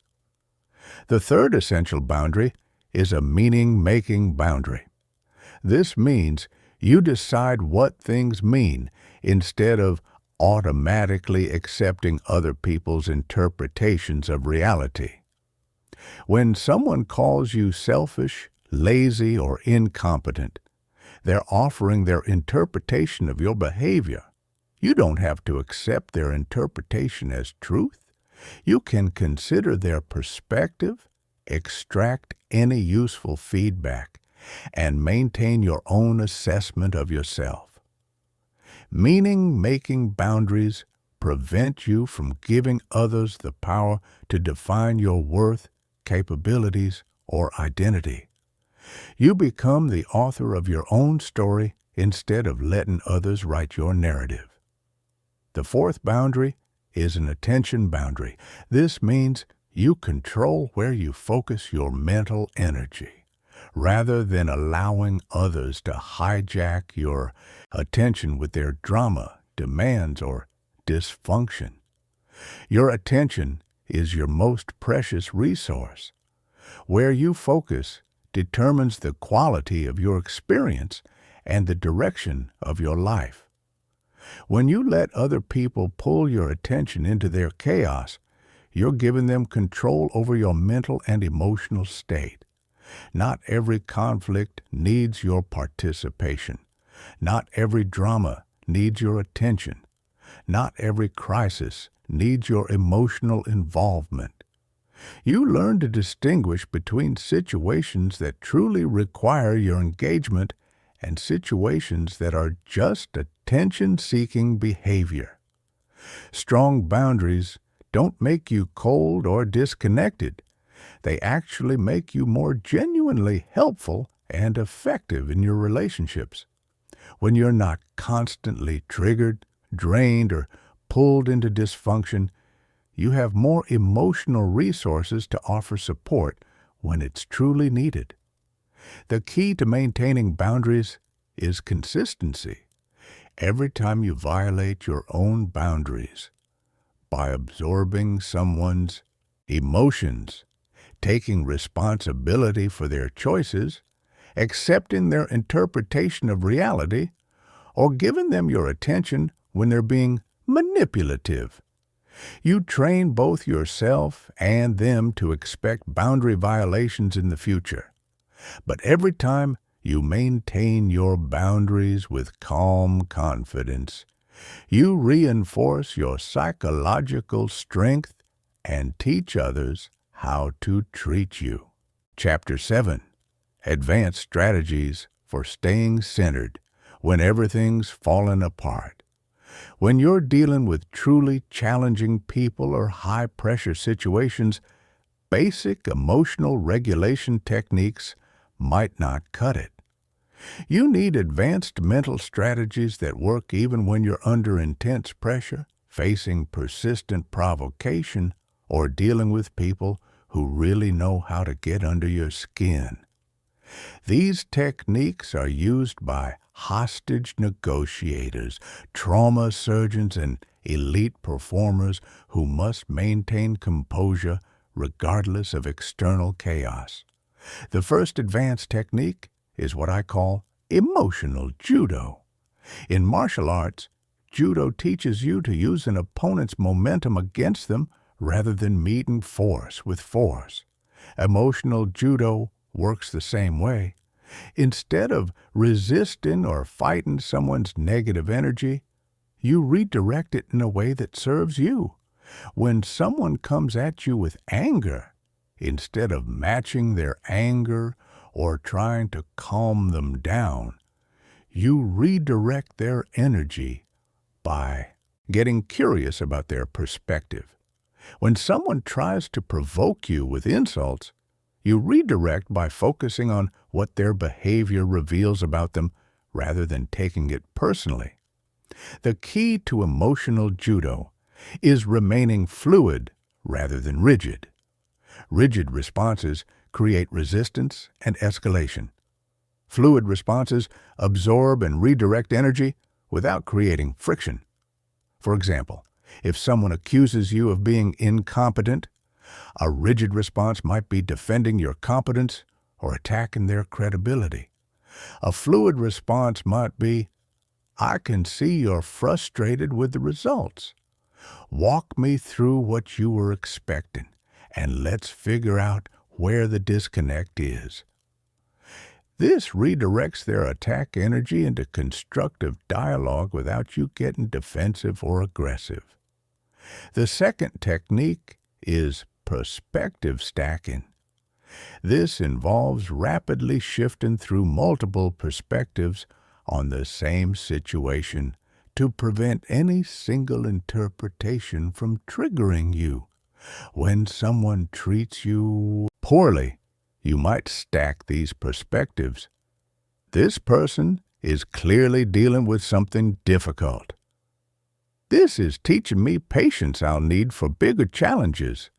The third essential boundary is a meaning-making boundary. This means you decide what things mean instead of automatically accepting other people's interpretations of reality. When someone calls you selfish, lazy, or incompetent, they're offering their interpretation of your behavior. You don't have to accept their interpretation as truth. You can consider their perspective, extract any useful feedback, and maintain your own assessment of yourself. Meaning-making boundaries prevent you from giving others the power to define your worth, capabilities, or identity. You become the author of your own story instead of letting others write your narrative. The fourth boundary is an attention boundary. This means you control where you focus your mental energy, rather than allowing others to hijack your attention with their drama, demands, or dysfunction. Your attention is your most precious resource. Where you focus determines the quality of your experience and the direction of your life. When you let other people pull your attention into their chaos, you're giving them control over your mental and emotional state. Not every conflict needs your participation. Not every drama needs your attention. Not every crisis needs your emotional involvement. You learn to distinguish between situations that truly require your engagement and situations that are just attention-seeking behavior. Strong boundaries don't make you cold or disconnected. They actually make you more genuinely helpful and effective in your relationships. When you're not constantly triggered, drained, or pulled into dysfunction, you have more emotional resources to offer support when it's truly needed. The key to maintaining boundaries is consistency. Every time you violate your own boundaries, by absorbing someone's emotions, taking responsibility for their choices, accepting their interpretation of reality, or giving them your attention when they're being manipulative. You train both yourself and them to expect boundary violations in the future. But every time you maintain your boundaries with calm confidence, you reinforce your psychological strength and teach others how to treat you. Chapter 7. Advanced Strategies for Staying Centered When Everything's Fallen Apart. When you're dealing with truly challenging people or high-pressure situations, basic emotional regulation techniques might not cut it. You need advanced mental strategies that work even when you're under intense pressure, facing persistent provocation, or dealing with people who really know how to get under your skin. These techniques are used by hostage negotiators, trauma surgeons, and elite performers who must maintain composure regardless of external chaos. The first advanced technique is what I call emotional judo. In martial arts, judo teaches you to use an opponent's momentum against them rather than meeting force with force. Emotional judo works the same way. Instead of resisting or fighting someone's negative energy, you redirect it in a way that serves you. When someone comes at you with anger, instead of matching their anger or trying to calm them down, you redirect their energy by getting curious about their perspective. When someone tries to provoke you with insults, you redirect by focusing on what their behavior reveals about them rather than taking it personally. The key to emotional judo is remaining fluid rather than rigid. Rigid responses create resistance and escalation. Fluid responses absorb and redirect energy without creating friction. For example, if someone accuses you of being incompetent, a rigid response might be defending your competence or attacking their credibility. A fluid response might be, "I can see you're frustrated with the results. Walk me through what you were expecting, and let's figure out where the disconnect is." This redirects their attack energy into constructive dialogue without you getting defensive or aggressive. The second technique is perspective stacking. This involves rapidly shifting through multiple perspectives on the same situation to prevent any single interpretation from triggering you. When someone treats you poorly, you might stack these perspectives. This person is clearly dealing with something difficult. This is teaching me patience I'll need for bigger challenges.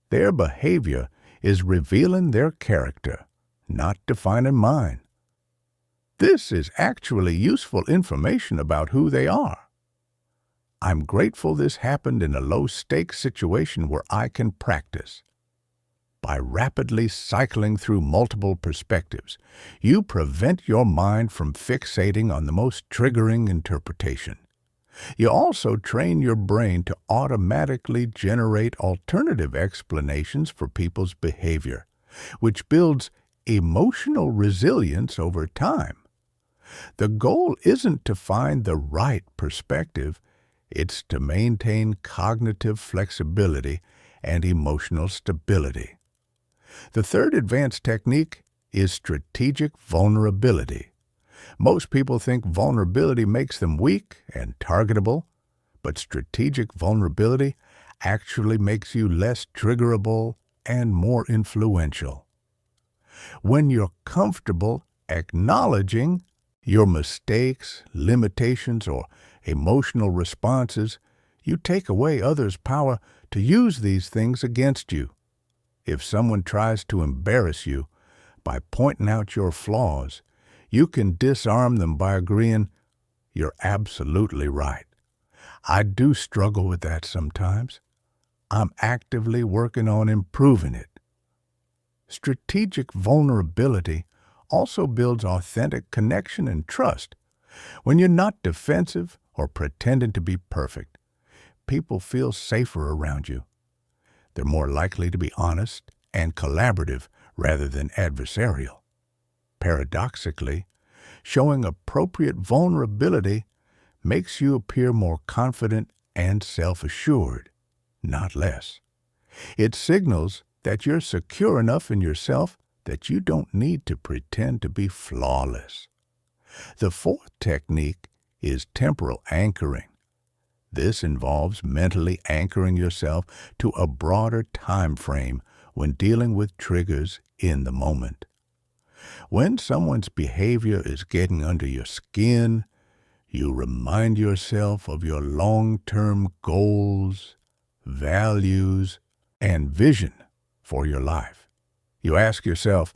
Their behavior is revealing their character, not defining mine. This is actually useful information about who they are. I'm grateful this happened in a low-stakes situation where I can practice. By rapidly cycling through multiple perspectives, you prevent your mind from fixating on the most triggering interpretation. You also train your brain to automatically generate alternative explanations for people's behavior, which builds emotional resilience over time. The goal isn't to find the right perspective, it's to maintain cognitive flexibility and emotional stability. The third advanced technique is strategic vulnerability. Most people think vulnerability makes them weak and targetable, but strategic vulnerability actually makes you less triggerable and more influential. When you're comfortable acknowledging your mistakes, limitations, or emotional responses, you take away others' power to use these things against you. If someone tries to embarrass you by pointing out your flaws, you can disarm them by agreeing, "You're absolutely right. I do struggle with that sometimes. I'm actively working on improving it. Strategic vulnerability also builds authentic connection and trust. When you're not defensive or pretending to be perfect, people feel safer around you. They're more likely to be honest and collaborative rather than adversarial. Paradoxically, showing appropriate vulnerability makes you appear more confident and self-assured, not less. It signals that you're secure enough in yourself that you don't need to pretend to be flawless. The fourth technique is temporal anchoring. This involves mentally anchoring yourself to a broader time frame when dealing with triggers in the moment. When someone's behavior is getting under your skin, you remind yourself of your long-term goals, values, and vision for your life. You ask yourself,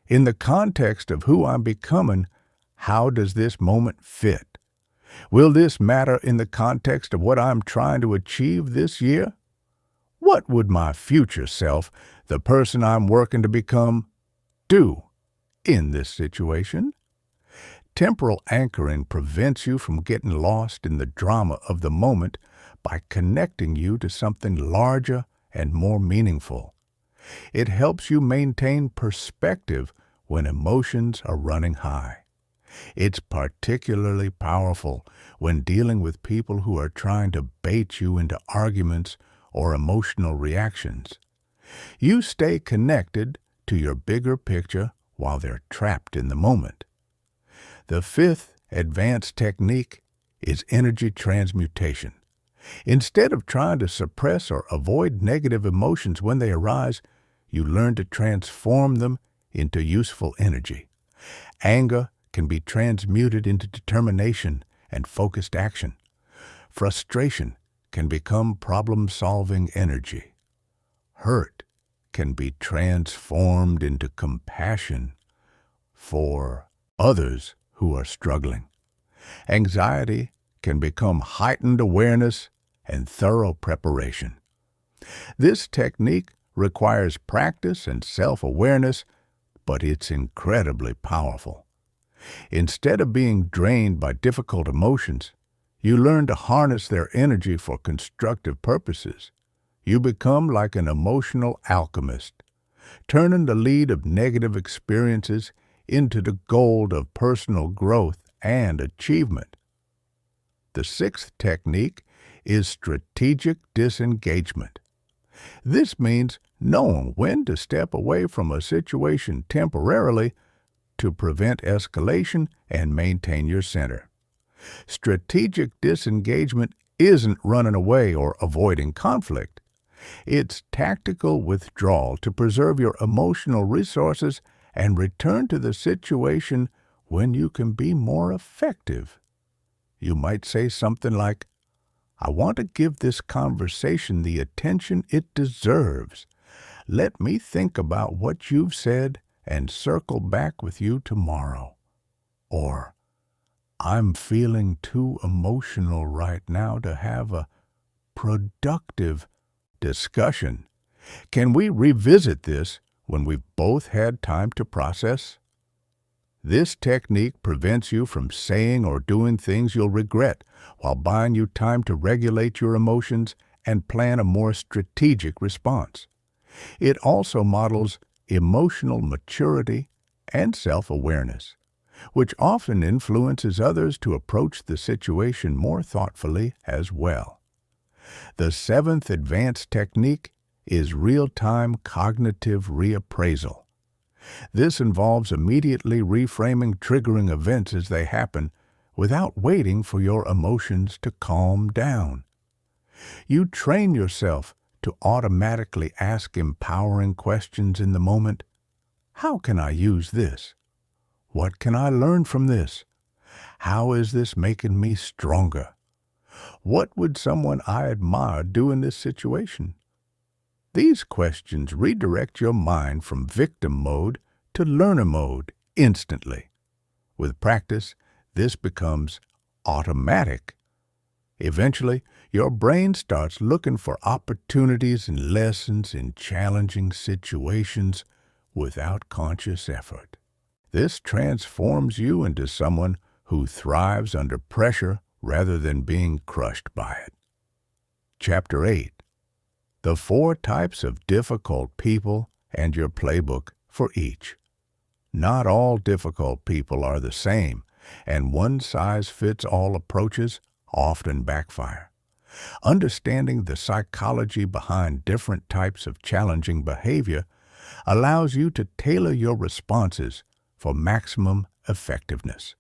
in the context of who I'm becoming, how does this moment fit? Will this matter in the context of what I'm trying to achieve this year? What would my future self, the person I'm working to become, do in this situation? Temporal anchoring prevents you from getting lost in the drama of the moment by connecting you to something larger and more meaningful. It helps you maintain perspective when emotions are running high. It's particularly powerful when dealing with people who are trying to bait you into arguments or emotional reactions. You stay connected to your bigger picture while they're trapped in the moment. The fifth advanced technique is energy transmutation. Instead of trying to suppress or avoid negative emotions when they arise, you learn to transform them into useful energy. Anger can be transmuted into determination and focused action. Frustration can become problem-solving energy. Hurt can be transformed into compassion for others who are struggling. Anxiety can become heightened awareness and thorough preparation. This technique requires practice and self-awareness, but it's incredibly powerful. Instead of being drained by difficult emotions, you learn to harness their energy for constructive purposes. You become like an emotional alchemist, turning the lead of negative experiences into the gold of personal growth and achievement. The sixth technique is strategic disengagement. This means knowing when to step away from a situation temporarily to prevent escalation and maintain your center. Strategic disengagement isn't running away or avoiding conflict. It's tactical withdrawal to preserve your emotional resources and return to the situation when you can be more effective. You might say something like, I want to give this conversation the attention it deserves. Let me think about what you've said and circle back with you tomorrow. Or, I'm feeling too emotional right now to have a productive discussion. Can we revisit this when we've both had time to process? This technique prevents you from saying or doing things you'll regret while buying you time to regulate your emotions and plan a more strategic response. It also models emotional maturity and self-awareness, which often influences others to approach the situation more thoughtfully as well. The seventh advanced technique is real-time cognitive reappraisal. This involves immediately reframing triggering events as they happen without waiting for your emotions to calm down. You train yourself to automatically ask empowering questions in the moment. How can I use this? What can I learn from this? How is this making me stronger? What would someone I admire do in this situation? These questions redirect your mind from victim mode to learner mode instantly. With practice, this becomes automatic. Eventually, your brain starts looking for opportunities and lessons in challenging situations without conscious effort. This transforms you into someone who thrives under pressure rather than being crushed by it. Chapter 8. The 4 types of difficult people and your playbook for each. Not all difficult people are the same, and one-size-fits-all approaches often backfire. Understanding the psychology behind different types of challenging behavior allows you to tailor your responses for maximum effectiveness.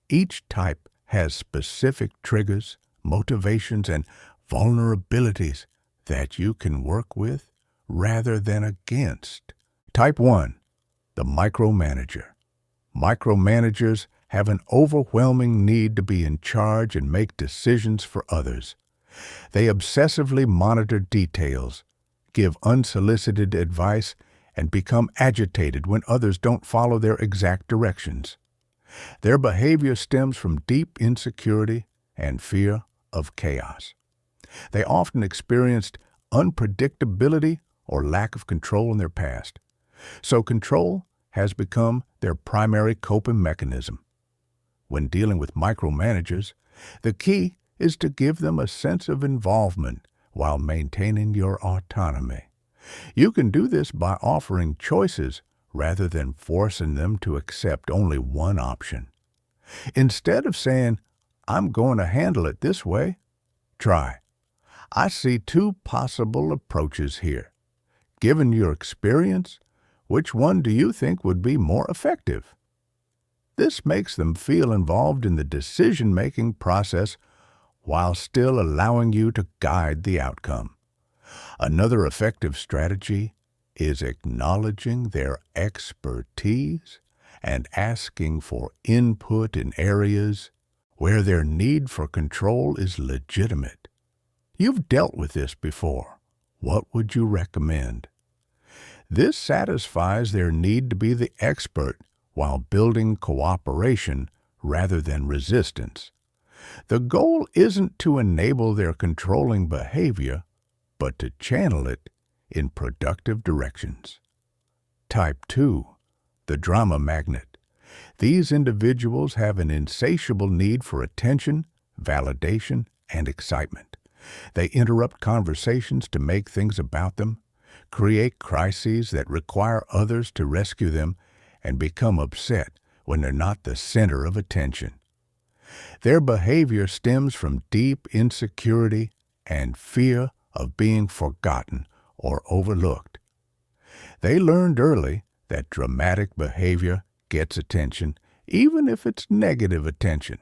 Each type has specific triggers, motivations, and vulnerabilities that you can work with rather than against. Type 1. The micromanager. Micromanagers have an overwhelming need to be in charge and make decisions for others. They obsessively monitor details, give unsolicited advice, and become agitated when others don't follow their exact directions. Their behavior stems from deep insecurity and fear of chaos. They often experienced unpredictability or lack of control in their past, so control has become their primary coping mechanism. When dealing with micromanagers, the key is to give them a sense of involvement while maintaining your autonomy. You can do this by offering choices rather than forcing them to accept only one option. Instead of saying, "I'm going to handle it this way," try, "I see 2 possible approaches here. Given your experience, which one do you think would be more effective?" This makes them feel involved in the decision-making process while still allowing you to guide the outcome. Another effective strategy is acknowledging their expertise and asking for input in areas where their need for control is legitimate. You've dealt with this before. What would you recommend? This satisfies their need to be the expert while building cooperation rather than resistance. The goal isn't to enable their controlling behavior, but to channel it in productive directions. Type 2. The drama magnet. These individuals have an insatiable need for attention, validation, and excitement. They interrupt conversations to make things about them, create crises that require others to rescue them, and become upset when they're not the center of attention. Their behavior stems from deep insecurity and fear of being forgotten or overlooked. They learned early that dramatic behavior gets attention, even if it's negative attention.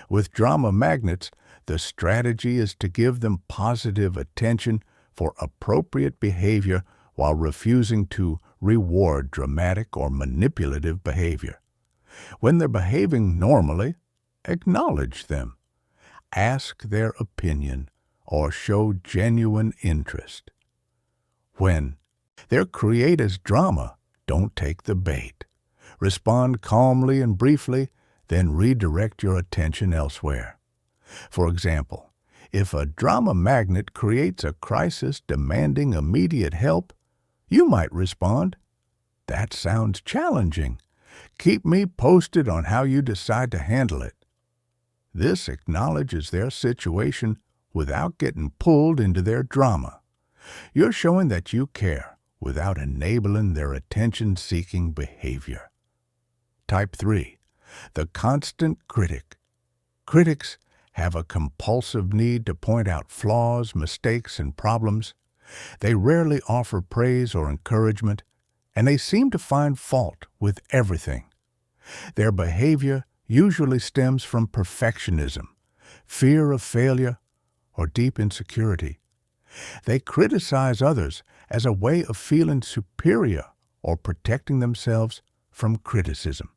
With drama magnets, the strategy is to give them positive attention for appropriate behavior while refusing to reward dramatic or manipulative behavior. When they're behaving normally, acknowledge them. Ask their opinion or show genuine interest. When their create as drama, don't take the bait. Respond calmly and briefly, then redirect your attention elsewhere. For example, if a drama magnet creates a crisis demanding immediate help, you might respond, "That sounds challenging. Keep me posted on how you decide to handle it." This acknowledges their situation without getting pulled into their drama. You're showing that you care without enabling their attention-seeking behavior. Type 3. The constant critic. Critics have a compulsive need to point out flaws, mistakes, and problems. They rarely offer praise or encouragement, and they seem to find fault with everything. Their behavior usually stems from perfectionism, fear of failure, or deep insecurity. They criticize others as a way of feeling superior or protecting themselves from criticism.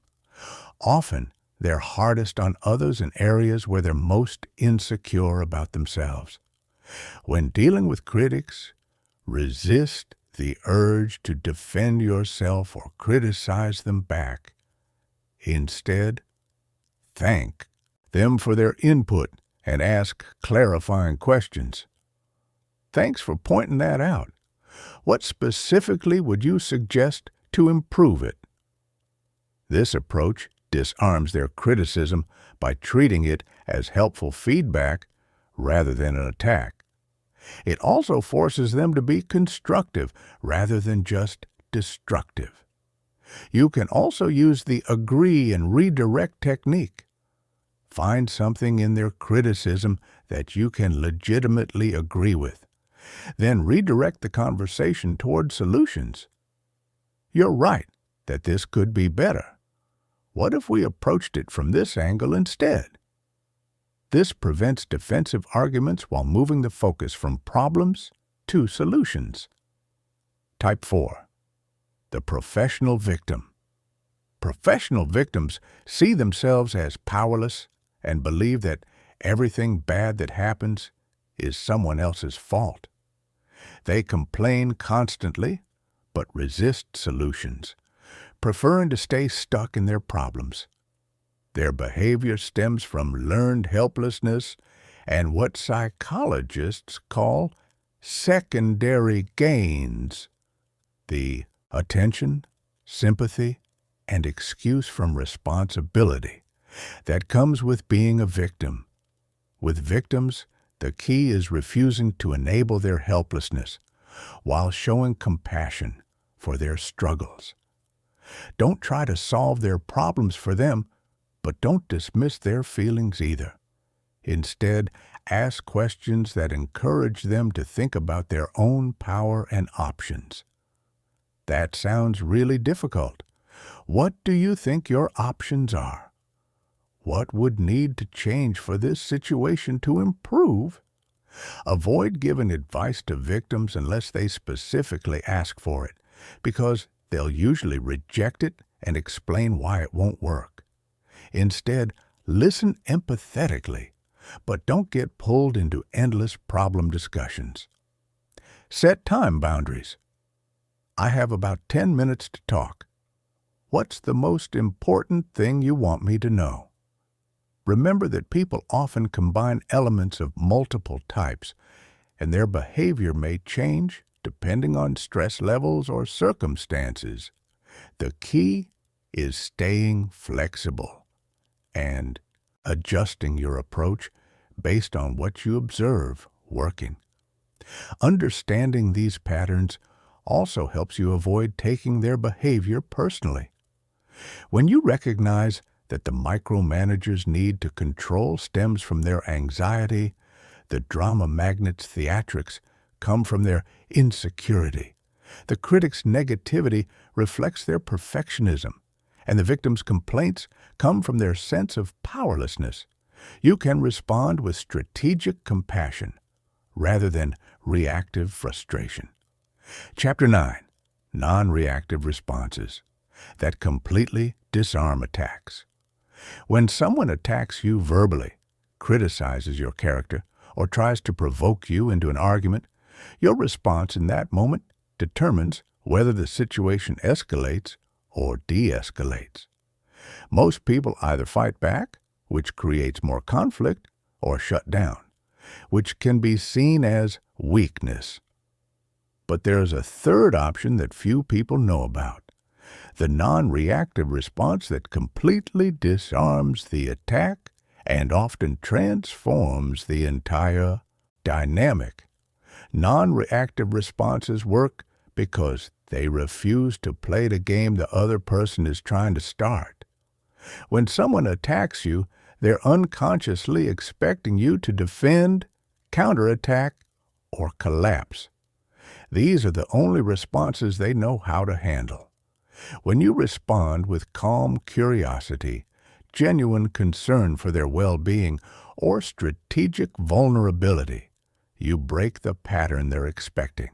Often, they're hardest on others in areas where they're most insecure about themselves. When dealing with critics, resist the urge to defend yourself or criticize them back. Instead, thank them for their input and ask clarifying questions. Thanks for pointing that out. What specifically would you suggest to improve it? This approach disarms their criticism by treating it as helpful feedback rather than an attack. It also forces them to be constructive rather than just destructive. You can also use the agree and redirect technique. Find something in their criticism that you can legitimately agree with. Then redirect the conversation toward solutions. You're right that this could be better. What if we approached it from this angle instead? This prevents defensive arguments while moving the focus from problems to solutions. Type 4. The professional victim. Professional victims see themselves as powerless and believe that everything bad that happens is someone else's fault. They complain constantly, but resist solutions, preferring to stay stuck in their problems. Their behavior stems from learned helplessness and what psychologists call secondary gains. The attention, sympathy, and excuse from responsibility that comes with being a victim. With victims, the key is refusing to enable their helplessness while showing compassion for their struggles. Don't try to solve their problems for them, but don't dismiss their feelings either. Instead, ask questions that encourage them to think about their own power and options. That sounds really difficult. What do you think your options are? What would need to change for this situation to improve? Avoid giving advice to victims unless they specifically ask for it, because they'll usually reject it and explain why it won't work. Instead, listen empathetically, but don't get pulled into endless problem discussions. Set time boundaries. I have about 10 minutes to talk. What's the most important thing you want me to know? Remember that people often combine elements of multiple types, and their behavior may change depending on stress levels or circumstances. The key is staying flexible and adjusting your approach based on what you observe working. Understanding these patterns also helps you avoid taking their behavior personally. When you recognize that the micromanager's need to control stems from their anxiety, the drama magnet's theatrics come from their insecurity, the critic's negativity reflects their perfectionism, and the victim's complaints come from their sense of powerlessness, you can respond with strategic compassion rather than reactive frustration. Chapter 9. Non-reactive responses that completely disarm attacks. When someone attacks you verbally, criticizes your character, or tries to provoke you into an argument, your response in that moment determines whether the situation escalates or de-escalates. Most people either fight back, which creates more conflict, or shut down, which can be seen as weakness. But there's a third option that few people know about: the non-reactive response that completely disarms the attack and often transforms the entire dynamic. Non-reactive responses work because they refuse to play the game the other person is trying to start. When someone attacks you, they're unconsciously expecting you to defend, counterattack, or collapse. These are the only responses they know how to handle. When you respond with calm curiosity, genuine concern for their well-being, or strategic vulnerability, you break the pattern they're expecting.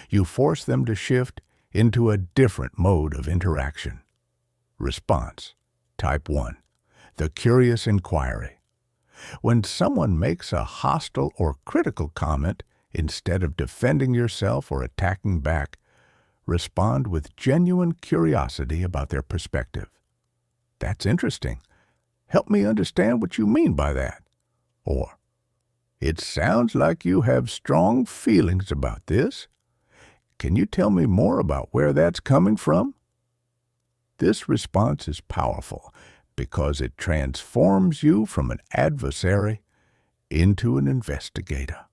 You force them to shift into a different mode of interaction. Response. Type 1. The curious inquiry. When someone makes a hostile or critical comment, instead of defending yourself or attacking back, respond with genuine curiosity about their perspective. That's interesting. Help me understand what you mean by that. Or, It sounds like you have strong feelings about this. Can you tell me more about where that's coming from? This response is powerful because it transforms you from an adversary into an investigator.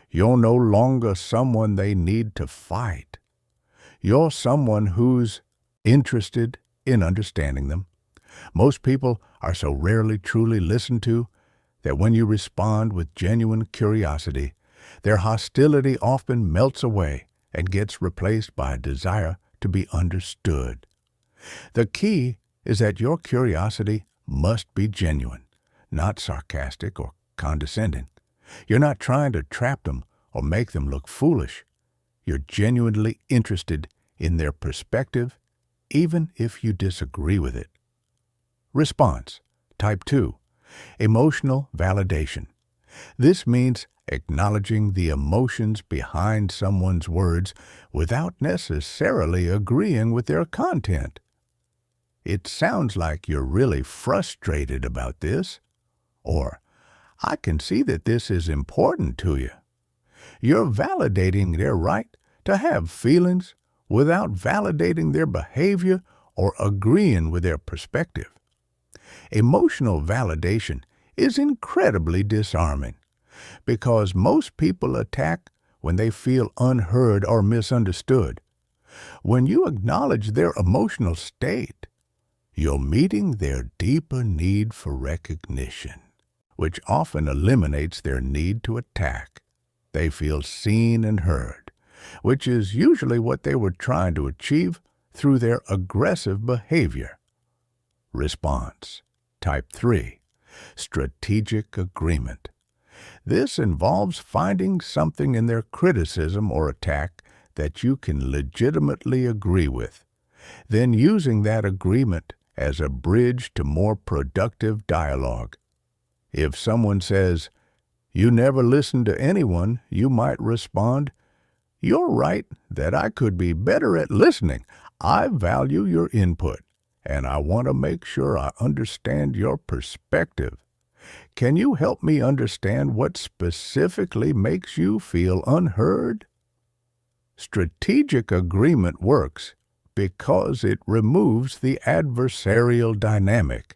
You're no longer someone they need to fight. You're someone who's interested in understanding them. Most people are so rarely truly listened to that when you respond with genuine curiosity, their hostility often melts away and gets replaced by a desire to be understood. The key is that your curiosity must be genuine, not sarcastic or condescending. You're not trying to trap them or make them look foolish. You're genuinely interested in their perspective, even if you disagree with it. Response. Type 2. Emotional validation. This means acknowledging the emotions behind someone's words without necessarily agreeing with their content. It sounds like you're really frustrated about this, or I can see that this is important to you. You're validating their right to have feelings without validating their behavior or agreeing with their perspective. Emotional validation is incredibly disarming because most people attack when they feel unheard or misunderstood. When you acknowledge their emotional state, you're meeting their deeper need for recognition, which often eliminates their need to attack. They feel seen and heard, which is usually what they were trying to achieve through their aggressive behavior. Response. Type 3. Strategic agreement. This involves finding something in their criticism or attack that you can legitimately agree with, then using that agreement as a bridge to more productive dialogue. If someone says, "You never listen to anyone," you might respond, "You're right that I could be better at listening. I value your input, and I want to make sure I understand your perspective. Can you help me understand what specifically makes you feel unheard?" Strategic agreement works because it removes the adversarial dynamic.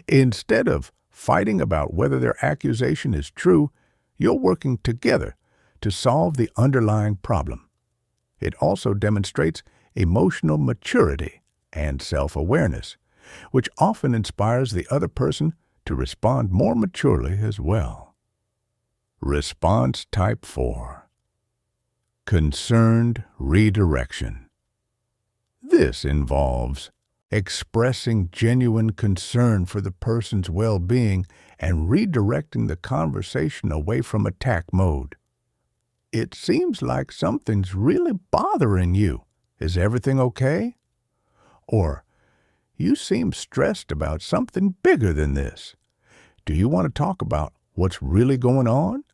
Instead of fighting about whether their accusation is true, you're working together to solve the underlying problem. It also demonstrates emotional maturity and self-awareness, which often inspires the other person to respond more maturely as well. Response Type 4. Concerned redirection. This involves expressing genuine concern for the person's well-being and redirecting the conversation away from attack mode. "It seems like something's really bothering you. Is everything okay?" Or, "You seem stressed about something bigger than this. Do you want to talk about what's really going on?"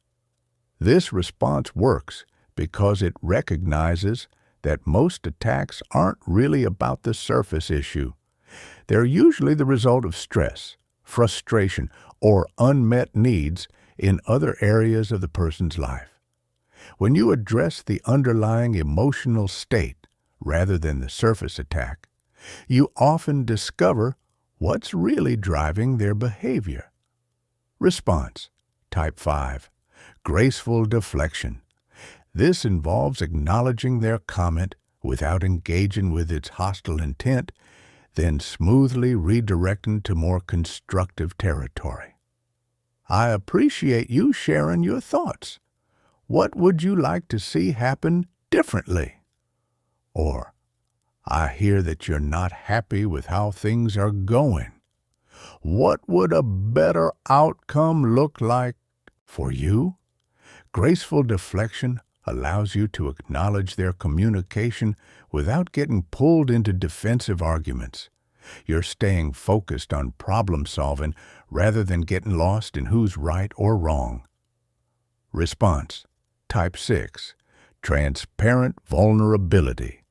This response works because it recognizes that most attacks aren't really about the surface issue. They're usually the result of stress, frustration, or unmet needs in other areas of the person's life. When you address the underlying emotional state rather than the surface attack, you often discover what's really driving their behavior. Response. Type 5. Graceful deflection. This involves acknowledging their comment without engaging with its hostile intent, then smoothly redirecting to more constructive territory. "I appreciate you sharing your thoughts. What would you like to see happen differently?" Or, "I hear that you're not happy with how things are going. What would a better outcome look like for you?" Graceful deflection allows you to acknowledge their communication without getting pulled into defensive arguments. You're staying focused on problem solving rather than getting lost in who's right or wrong. Response. Type 6. Transparent vulnerability.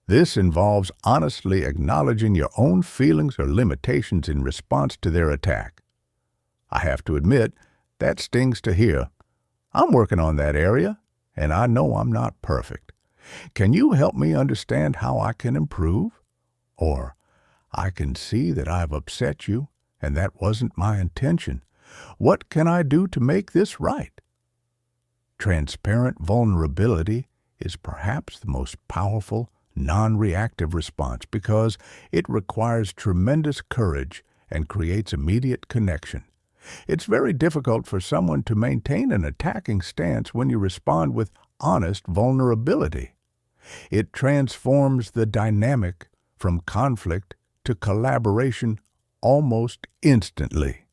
This involves honestly acknowledging your own feelings or limitations in response to their attack. "I have to admit That stings to hear. I'm working on that area, and I know I'm not perfect. Can you help me understand how I can improve? Or, I can see that I've upset you, and that wasn't my intention. What can I do to make this right? Transparent vulnerability is perhaps the most powerful, non-reactive response because it requires tremendous courage and creates immediate connection. It's very difficult for someone to maintain an attacking stance when you respond with honest vulnerability. It transforms the dynamic from conflict to collaboration almost instantly.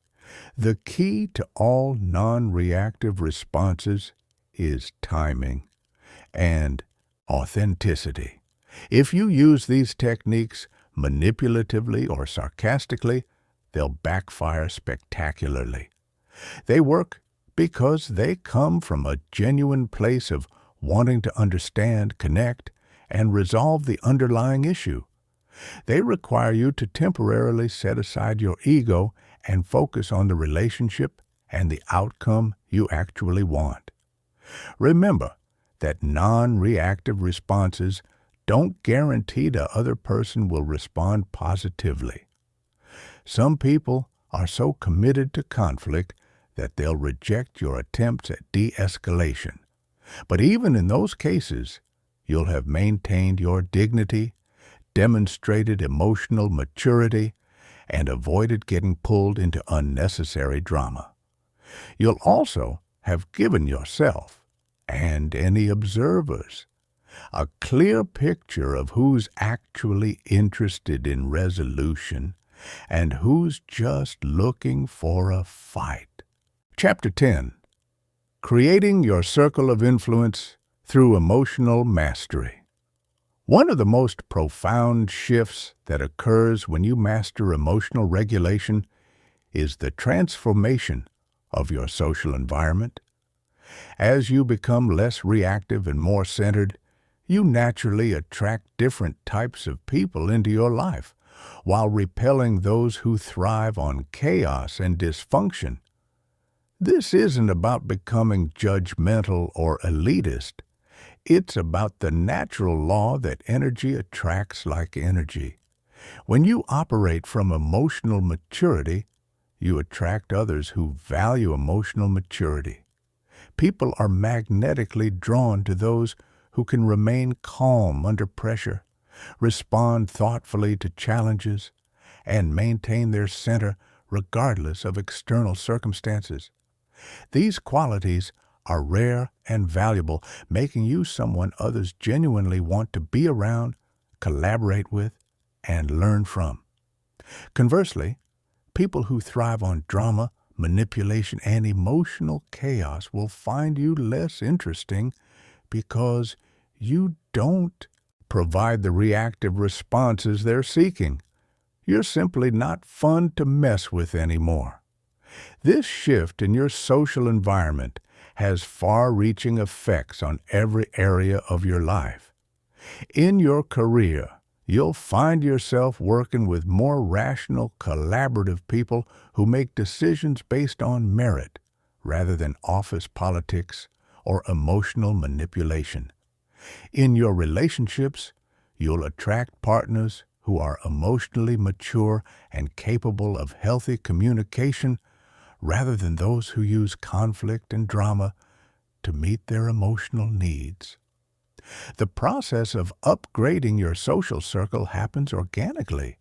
The key to all non-reactive responses is timing and authenticity. If you use these techniques manipulatively or sarcastically, they'll backfire spectacularly. They work because they come from a genuine place of wanting to understand, connect, and resolve the underlying issue. They require you to temporarily set aside your ego and focus on the relationship and the outcome you actually want. Remember that non-reactive responses don't guarantee the other person will respond positively. Some people are so committed to conflict that they'll reject your attempts at de-escalation. But even in those cases, you'll have maintained your dignity, demonstrated emotional maturity, and avoided getting pulled into unnecessary drama. You'll also have given yourself, and any observers, a clear picture of who's actually interested in resolution and who's just looking for a fight. Chapter 10. Creating Your Circle of Influence Through Emotional Mastery. One of the most profound shifts that occurs when you master emotional regulation is the transformation of your social environment. As you become less reactive and more centered, you naturally attract different types of people into your life, while repelling those who thrive on chaos and dysfunction. This isn't about becoming judgmental or elitist. It's about the natural law that energy attracts like energy. When you operate from emotional maturity, you attract others who value emotional maturity. People are magnetically drawn to those who can remain calm under pressure, respond thoughtfully to challenges, and maintain their center regardless of external circumstances. These qualities are rare and valuable, making you someone others genuinely want to be around, collaborate with, and learn from. Conversely, people who thrive on drama, manipulation, and emotional chaos will find you less interesting because you don't provide the reactive responses they're seeking. You're simply not fun to mess with anymore. This shift in your social environment has far-reaching effects on every area of your life. In your career, you'll find yourself working with more rational, collaborative people who make decisions based on merit rather than office politics or emotional manipulation. In your relationships, you'll attract partners who are emotionally mature and capable of healthy communication rather than those who use conflict and drama to meet their emotional needs. The process of upgrading your social circle happens organically,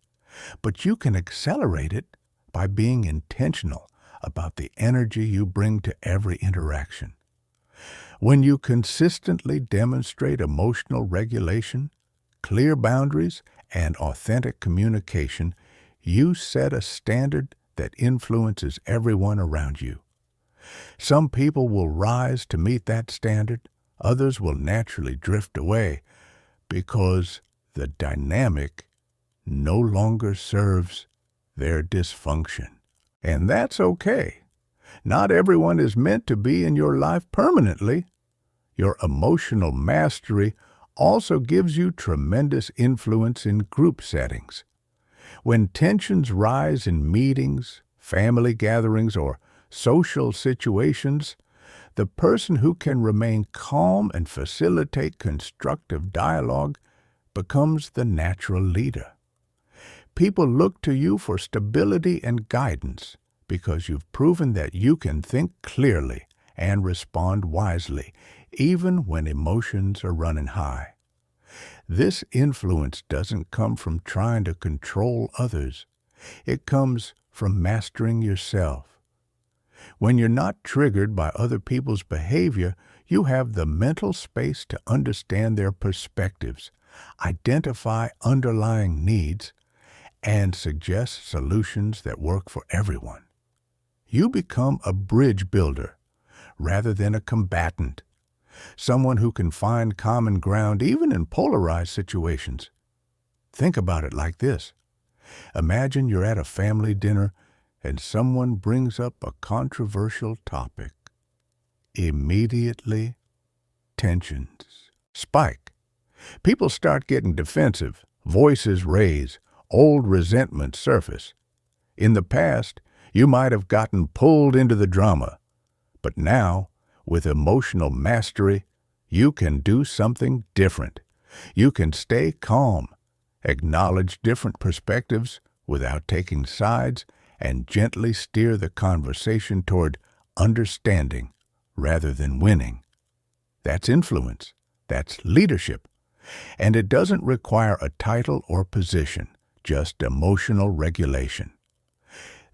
but you can accelerate it by being intentional about the energy you bring to every interaction. When you consistently demonstrate emotional regulation, clear boundaries, and authentic communication, you set a standard that influences everyone around you. Some people will rise to meet that standard, others will naturally drift away because the dynamic no longer serves their dysfunction. And that's okay. Not everyone is meant to be in your life permanently. Your emotional mastery also gives you tremendous influence in group settings. When tensions rise in meetings, family gatherings, or social situations, the person who can remain calm and facilitate constructive dialogue becomes the natural leader. People look to you for stability and guidance because you've proven that you can think clearly and respond wisely, even when emotions are running high. This influence doesn't come from trying to control others. It comes from mastering yourself. When you're not triggered by other people's behavior, you have the mental space to understand their perspectives, identify underlying needs, and suggest solutions that work for everyone. You become a bridge builder rather than a combatant, someone who can find common ground even in polarized situations. Think about it like this. Imagine you're at a family dinner and someone brings up a controversial topic. Immediately, tensions spike. People start getting defensive, voices raise, old resentments surface. In the past, you might have gotten pulled into the drama, but now, with emotional mastery, you can do something different. You can stay calm, acknowledge different perspectives without taking sides, and gently steer the conversation toward understanding rather than winning. That's influence. That's leadership. And it doesn't require a title or position, just emotional regulation.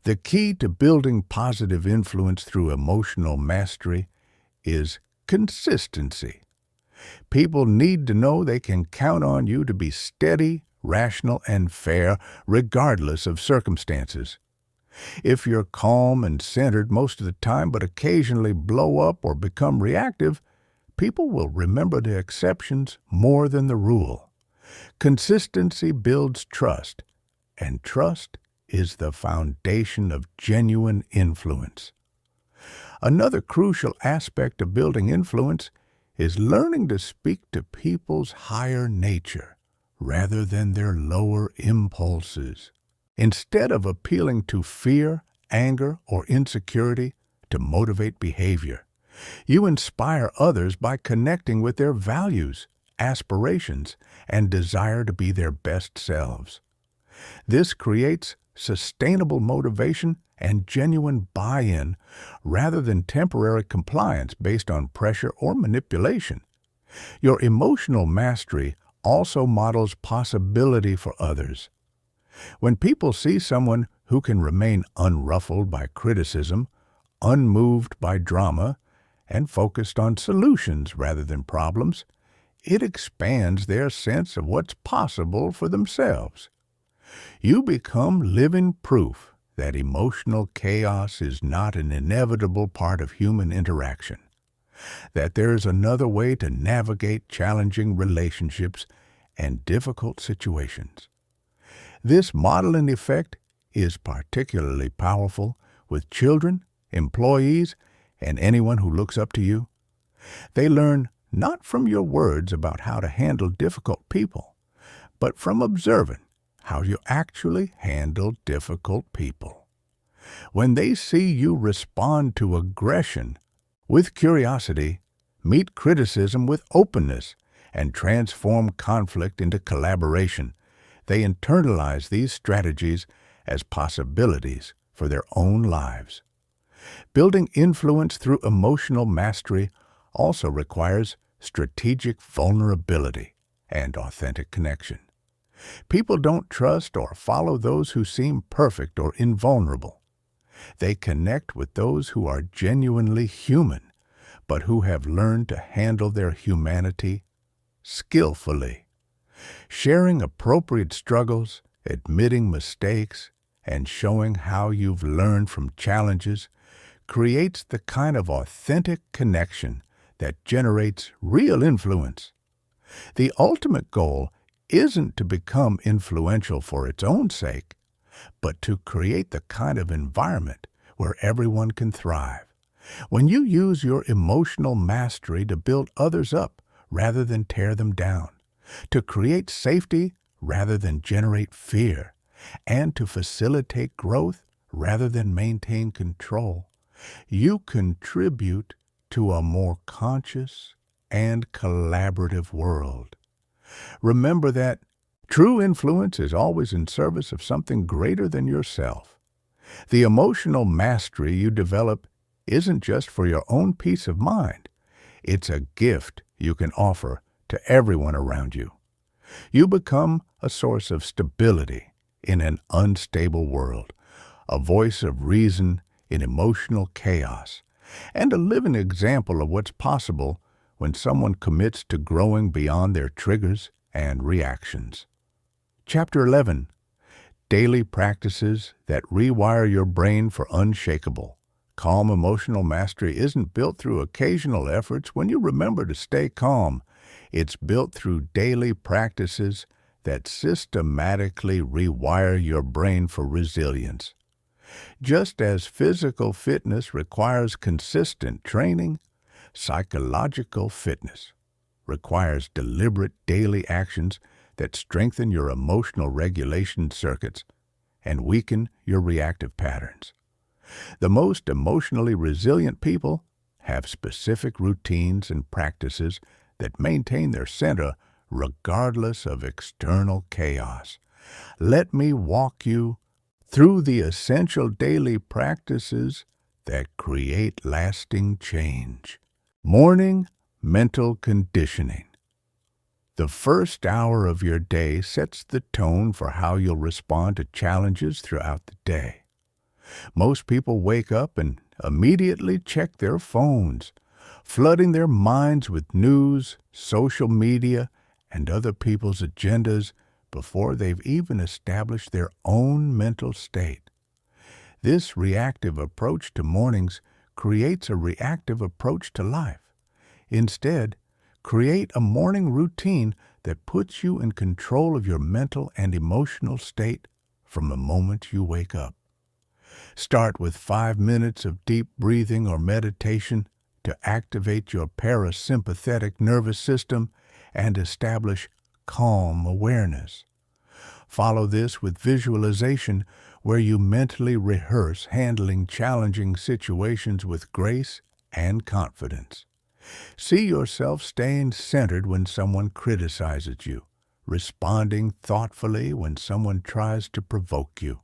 The key to building positive influence through emotional mastery is consistency. People need to know they can count on you to be steady, rational, and fair, regardless of circumstances. If you're calm and centered most of the time but occasionally blow up or become reactive, people will remember the exceptions more than the rule. Consistency builds trust, and trust is the foundation of genuine influence. Another crucial aspect of building influence is learning to speak to people's higher nature rather than their lower impulses. Instead of appealing to fear, anger, or insecurity to motivate behavior, you inspire others by connecting with their values, aspirations, and desire to be their best selves. This creates sustainable motivation and genuine buy-in rather than temporary compliance based on pressure or manipulation. Your emotional mastery also models possibility for others. When people see someone who can remain unruffled by criticism, unmoved by drama, and focused on solutions rather than problems, it expands their sense of what's possible for themselves. You become living proof that emotional chaos is not an inevitable part of human interaction, that there is another way to navigate challenging relationships and difficult situations. This modeling effect is particularly powerful with children, employees, and anyone who looks up to you. They learn not from your words about how to handle difficult people, but from observing how you actually handle difficult people. When they see you respond to aggression with curiosity, meet criticism with openness, and transform conflict into collaboration, they internalize these strategies as possibilities for their own lives. Building influence through emotional mastery also requires strategic vulnerability and authentic connection. People don't trust or follow those who seem perfect or invulnerable. They connect with those who are genuinely human, but who have learned to handle their humanity skillfully. Sharing appropriate struggles, admitting mistakes, and showing how you've learned from challenges creates the kind of authentic connection that generates real influence. The ultimate goal isn't to become influential for its own sake, but to create the kind of environment where everyone can thrive. When you use your emotional mastery to build others up rather than tear them down, to create safety rather than generate fear, and to facilitate growth rather than maintain control, You contribute to a more conscious and collaborative world. Remember that true influence is always in service of something greater than yourself. The emotional mastery you develop isn't just for your own peace of mind. It's a gift you can offer to everyone around you. You become a source of stability in an unstable world, a voice of reason in emotional chaos, and a living example of what's possible when someone commits to growing beyond their triggers and reactions. Chapter 11. Daily Practices That Rewire Your Brain for Unshakable. Calm emotional mastery isn't built through occasional efforts when you remember to stay calm. It's built through daily practices that systematically rewire your brain for resilience. Just as physical fitness requires consistent training, psychological fitness requires deliberate daily actions that strengthen your emotional regulation circuits and weaken your reactive patterns. The most emotionally resilient people have specific routines and practices that maintain their center regardless of external chaos. Let me walk you through the essential daily practices that create lasting change. Morning mental conditioning. The first hour of your day sets the tone for how you'll respond to challenges throughout the day. Most people wake up and immediately check their phones, flooding their minds with news, social media, and other people's agendas before they've even established their own mental state. This reactive approach to mornings creates a reactive approach to life. Instead, create a morning routine that puts you in control of your mental and emotional state from the moment you wake up. Start with 5 minutes of deep breathing or meditation to activate your parasympathetic nervous system and establish calm awareness. Follow this with visualization, where you mentally rehearse handling challenging situations with grace and confidence. See yourself staying centered when someone criticizes you, responding thoughtfully when someone tries to provoke you,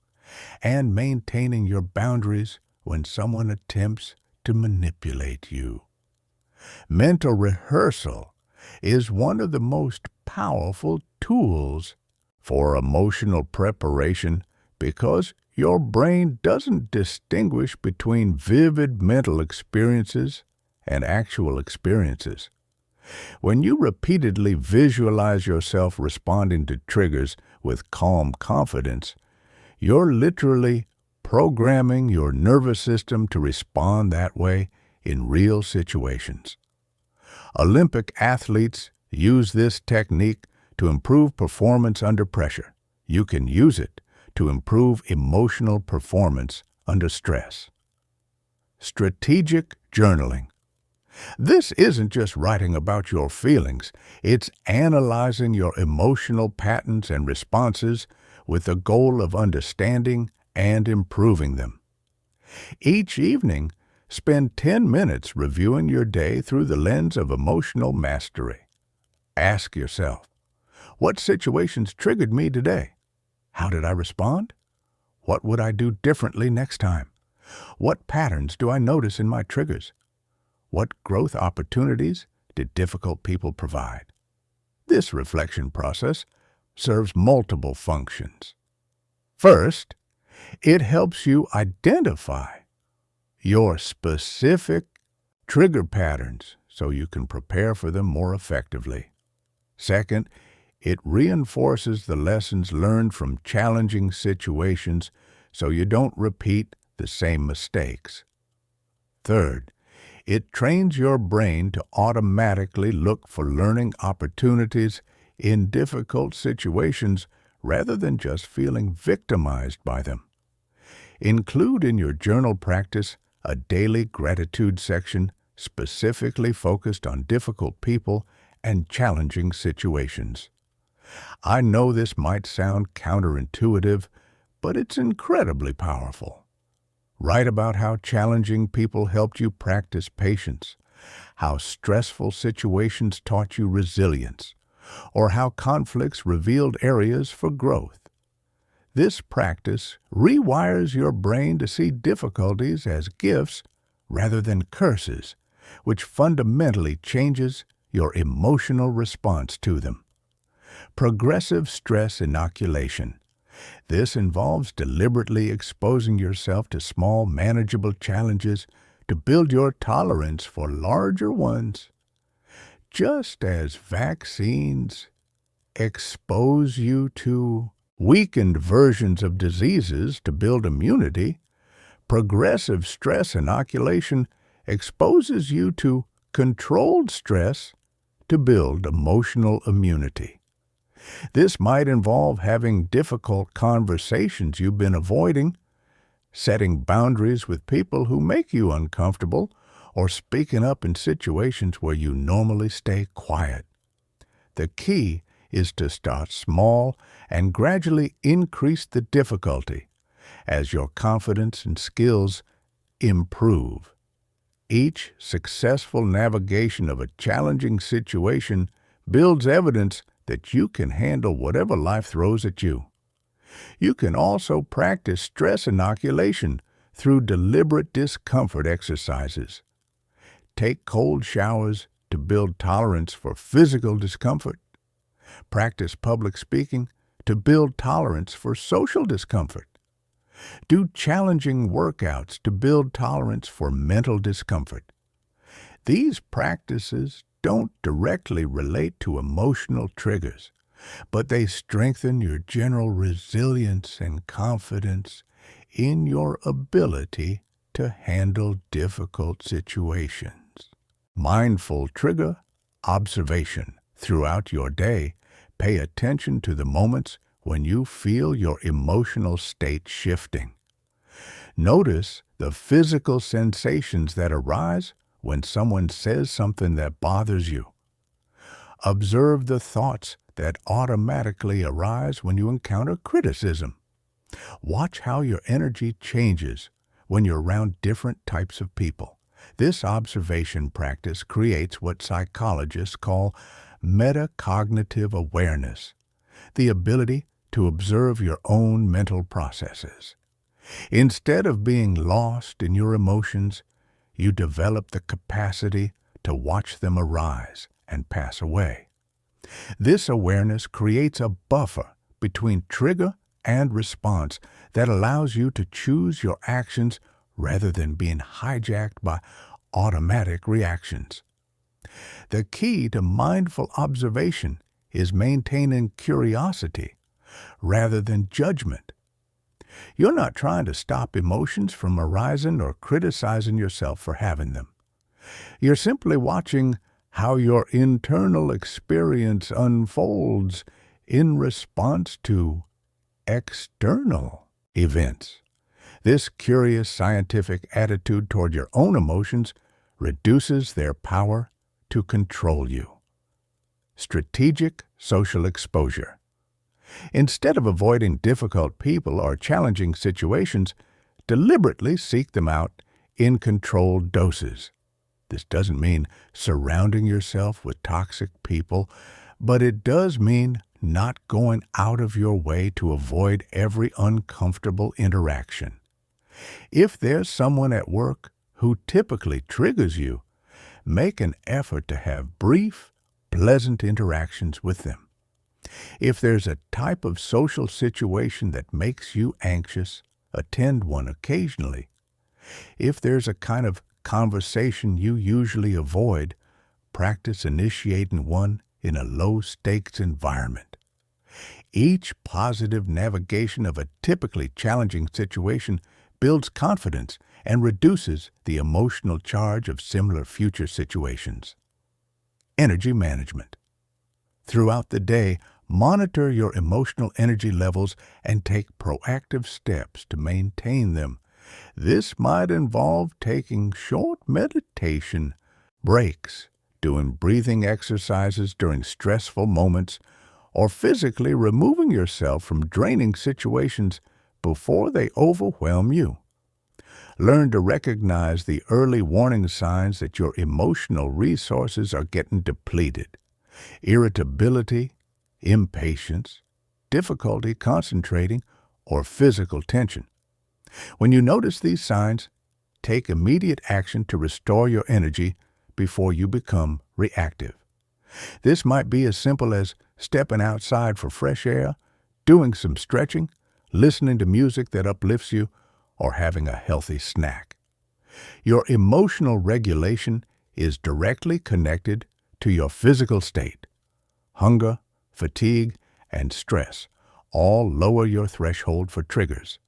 and maintaining your boundaries when someone attempts to manipulate you. Mental rehearsal is one of the most powerful tools for emotional preparation because your brain doesn't distinguish between vivid mental experiences and actual experiences. When you repeatedly visualize yourself responding to triggers with calm confidence, you're literally programming your nervous system to respond that way in real situations. Olympic athletes use this technique to improve performance under pressure. You can use it to improve emotional performance under stress. Strategic journaling. This isn't just writing about your feelings, it's analyzing your emotional patterns and responses with the goal of understanding and improving them. Each evening, spend 10 minutes reviewing your day through the lens of emotional mastery. Ask yourself, what situations triggered me today? How did I respond? What would I do differently next time? What patterns do I notice in my triggers? What growth opportunities did difficult people provide? This reflection process serves multiple functions. First, it helps you identify your specific trigger patterns so you can prepare for them more effectively. Second, it reinforces the lessons learned from challenging situations so you don't repeat the same mistakes. Third, it trains your brain to automatically look for learning opportunities in difficult situations rather than just feeling victimized by them. Include in your journal practice a daily gratitude section specifically focused on difficult people and challenging situations. I know this might sound counterintuitive, but it's incredibly powerful. Write about how challenging people helped you practice patience, how stressful situations taught you resilience, or how conflicts revealed areas for growth. This practice rewires your brain to see difficulties as gifts rather than curses, which fundamentally changes your emotional response to them. Progressive stress inoculation. This involves deliberately exposing yourself to small, manageable challenges to build your tolerance for larger ones. Just as vaccines expose you to weakened versions of diseases to build immunity, progressive stress inoculation exposes you to controlled stress to build emotional immunity. This might involve having difficult conversations you've been avoiding, setting boundaries with people who make you uncomfortable, or speaking up in situations where you normally stay quiet. The key is to start small and gradually increase the difficulty as your confidence and skills improve. Each successful navigation of a challenging situation builds evidence that you can handle whatever life throws at you. You can also practice stress inoculation through deliberate discomfort exercises. Take cold showers to build tolerance for physical discomfort. Practice public speaking to build tolerance for social discomfort. Do challenging workouts to build tolerance for mental discomfort. These practices don't directly relate to emotional triggers, but they strengthen your general resilience and confidence in your ability to handle difficult situations. Mindful trigger observation. Throughout your day, pay attention to the moments when you feel your emotional state shifting. Notice the physical sensations that arise when someone says something that bothers you. Observe the thoughts that automatically arise when you encounter criticism. Watch how your energy changes when you're around different types of people. This observation practice creates what psychologists call metacognitive awareness, the ability to observe your own mental processes. Instead of being lost in your emotions, you develop the capacity to watch them arise and pass away. This awareness creates a buffer between trigger and response that allows you to choose your actions rather than being hijacked by automatic reactions. The key to mindful observation is maintaining curiosity rather than judgment. You're not trying to stop emotions from arising or criticizing yourself for having them. You're simply watching how your internal experience unfolds in response to external events. This curious scientific attitude toward your own emotions reduces their power to control you. Strategic social exposure. Instead of avoiding difficult people or challenging situations, deliberately seek them out in controlled doses. This doesn't mean surrounding yourself with toxic people, but it does mean not going out of your way to avoid every uncomfortable interaction. If there's someone at work who typically triggers you, make an effort to have brief, pleasant interactions with them. If there's a type of social situation that makes you anxious, attend one occasionally. If there's a kind of conversation you usually avoid, practice initiating one in a low-stakes environment. Each positive navigation of a typically challenging situation builds confidence and reduces the emotional charge of similar future situations. Energy management. Throughout the day, monitor your emotional energy levels and take proactive steps to maintain them. This might involve taking short meditation breaks, doing breathing exercises during stressful moments, or physically removing yourself from draining situations before they overwhelm you. Learn to recognize the early warning signs that your emotional resources are getting depleted. Irritability, impatience, difficulty concentrating, or physical tension. When you notice these signs, take immediate action to restore your energy before you become reactive. This might be as simple as stepping outside for fresh air, doing some stretching, listening to music that uplifts you, or having a healthy snack. Your emotional regulation is directly connected to your physical state. Hunger, fatigue, and stress all lower your threshold for triggers.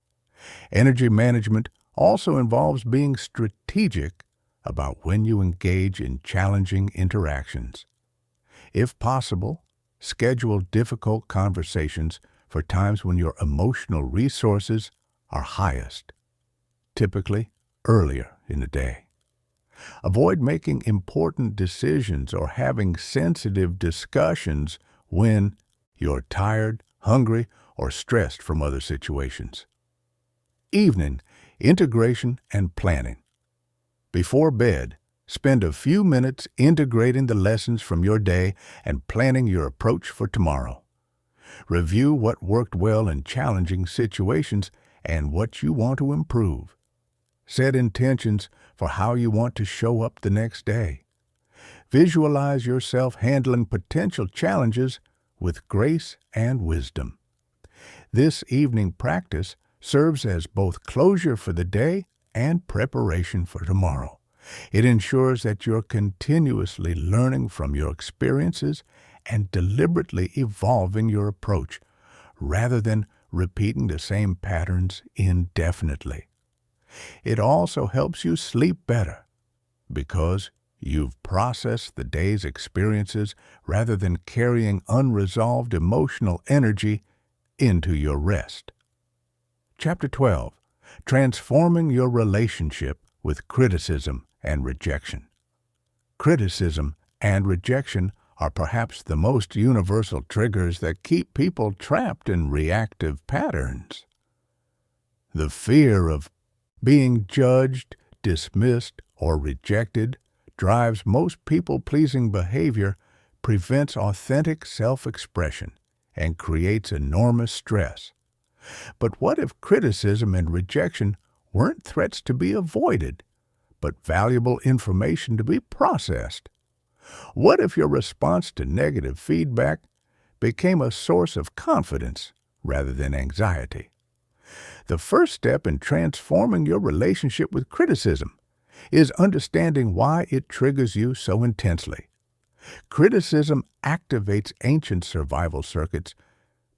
Energy management also involves being strategic about when you engage in challenging interactions. If possible, schedule difficult conversations for times when your emotional resources are highest, typically earlier in the day. Avoid making important decisions or having sensitive discussions when you're tired, hungry, or stressed from other situations. Evening, integration and planning. Before bed, spend a few minutes integrating the lessons from your day and planning your approach for tomorrow. Review what worked well in challenging situations and what you want to improve. Set intentions for how you want to show up the next day. Visualize yourself handling potential challenges with grace and wisdom. This evening practice serves as both closure for the day and preparation for tomorrow. It ensures that you're continuously learning from your experiences and deliberately evolving your approach, rather than repeating the same patterns indefinitely. It also helps you sleep better because you've processed the day's experiences rather than carrying unresolved emotional energy into your rest. Chapter 12. Transforming your relationship with criticism and rejection. Criticism and rejection are perhaps the most universal triggers that keep people trapped in reactive patterns. The fear of being judged, dismissed, or rejected drives most people-pleasing behavior, prevents authentic self-expression, and creates enormous stress. But what if criticism and rejection weren't threats to be avoided, but valuable information to be processed? What if your response to negative feedback became a source of confidence rather than anxiety? The first step in transforming your relationship with criticism is understanding why it triggers you so intensely. Criticism activates ancient survival circuits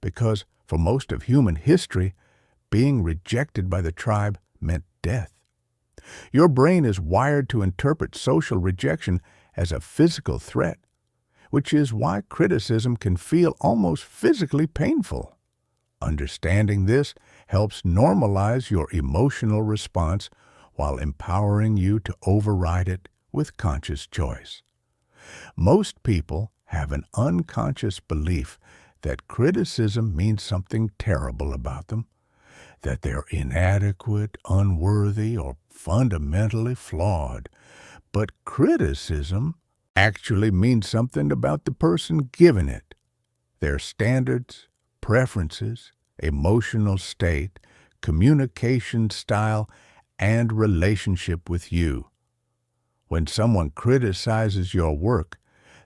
because, for most of human history, being rejected by the tribe meant death. Your brain is wired to interpret social rejection as a physical threat, which is why criticism can feel almost physically painful. Understanding this helps normalize your emotional response while empowering you to override it with conscious choice. Most people have an unconscious belief that criticism means something terrible about them, that they're inadequate, unworthy, or fundamentally flawed. But criticism actually means something about the person giving it, their standards, preferences, emotional state, communication style, and relationship with you. When someone criticizes your work,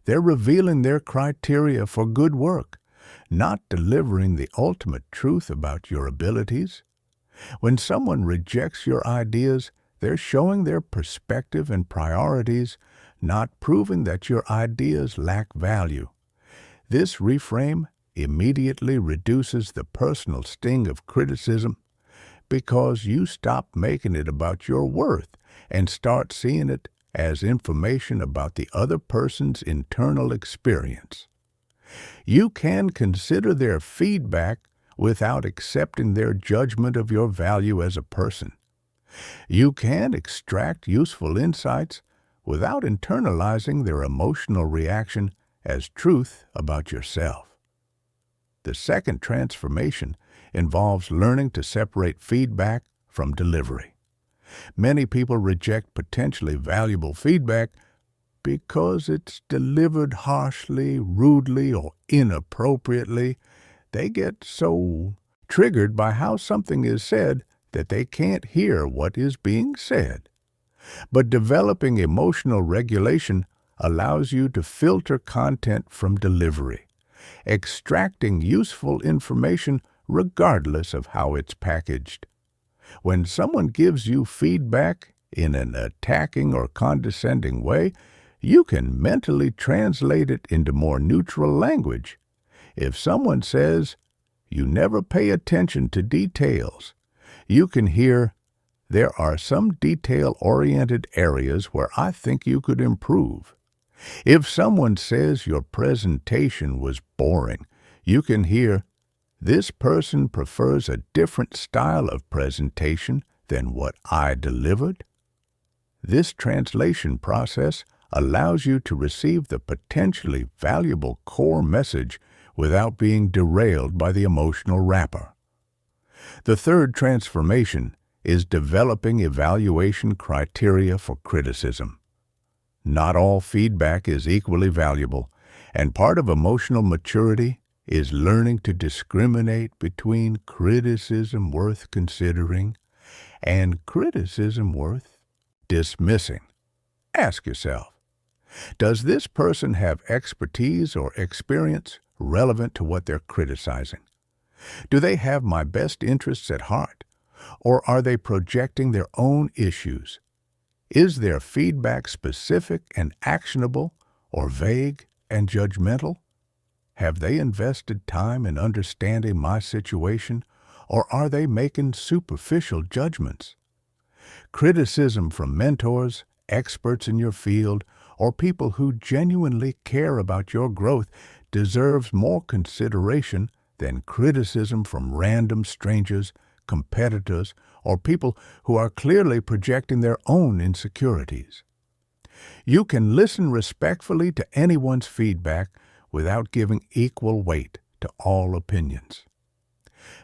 they're revealing their criteria for good work, not delivering the ultimate truth about your abilities. When someone rejects your ideas, they're showing their perspective and priorities, not proving that your ideas lack value. This reframe immediately reduces the personal sting of criticism because you stop making it about your worth and start seeing it as information about the other person's internal experience. You can consider their feedback without accepting their judgment of your value as a person. You can extract useful insights without internalizing their emotional reaction as truth about yourself. The second transformation involves learning to separate feedback from delivery. Many people reject potentially valuable feedback because it's delivered harshly, rudely, or inappropriately. They get so triggered by how something is said that they can't hear what is being said. But developing emotional regulation allows you to filter content from delivery, extracting useful information regardless of how it's packaged. When someone gives you feedback in an attacking or condescending way, you can mentally translate it into more neutral language. If someone says, "You never pay attention to details," you can hear, "There are some detail-oriented areas where I think you could improve." If someone says your presentation was boring, you can hear, "This person prefers a different style of presentation than what I delivered." This translation process allows you to receive the potentially valuable core message without being derailed by the emotional wrapper. The third transformation is developing evaluation criteria for criticism. Not all feedback is equally valuable, and part of emotional maturity is learning to discriminate between criticism worth considering and criticism worth dismissing. Ask yourself, does this person have expertise or experience relevant to what they're criticizing? Do they have my best interests at heart, or are they projecting their own issues? Is their feedback specific and actionable, or vague and judgmental? Have they invested time in understanding my situation, or are they making superficial judgments? Criticism from mentors, experts in your field, or people who genuinely care about your growth deserves more consideration than criticism from random strangers, competitors, or people who are clearly projecting their own insecurities. You can listen respectfully to anyone's feedback without giving equal weight to all opinions.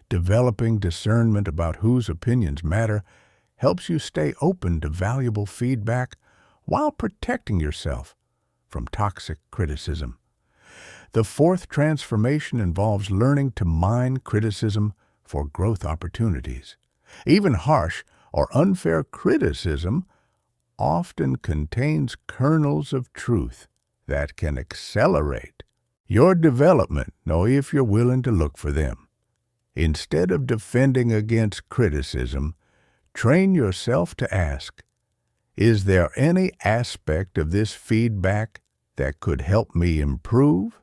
Developing discernment about whose opinions matter helps you stay open to valuable feedback while protecting yourself from toxic criticism. The fourth transformation involves learning to mine criticism for growth opportunities. Even harsh or unfair criticism often contains kernels of truth that can accelerate your development, if you're willing to look for them. Instead of defending against criticism, train yourself to ask, is there any aspect of this feedback that could help me improve?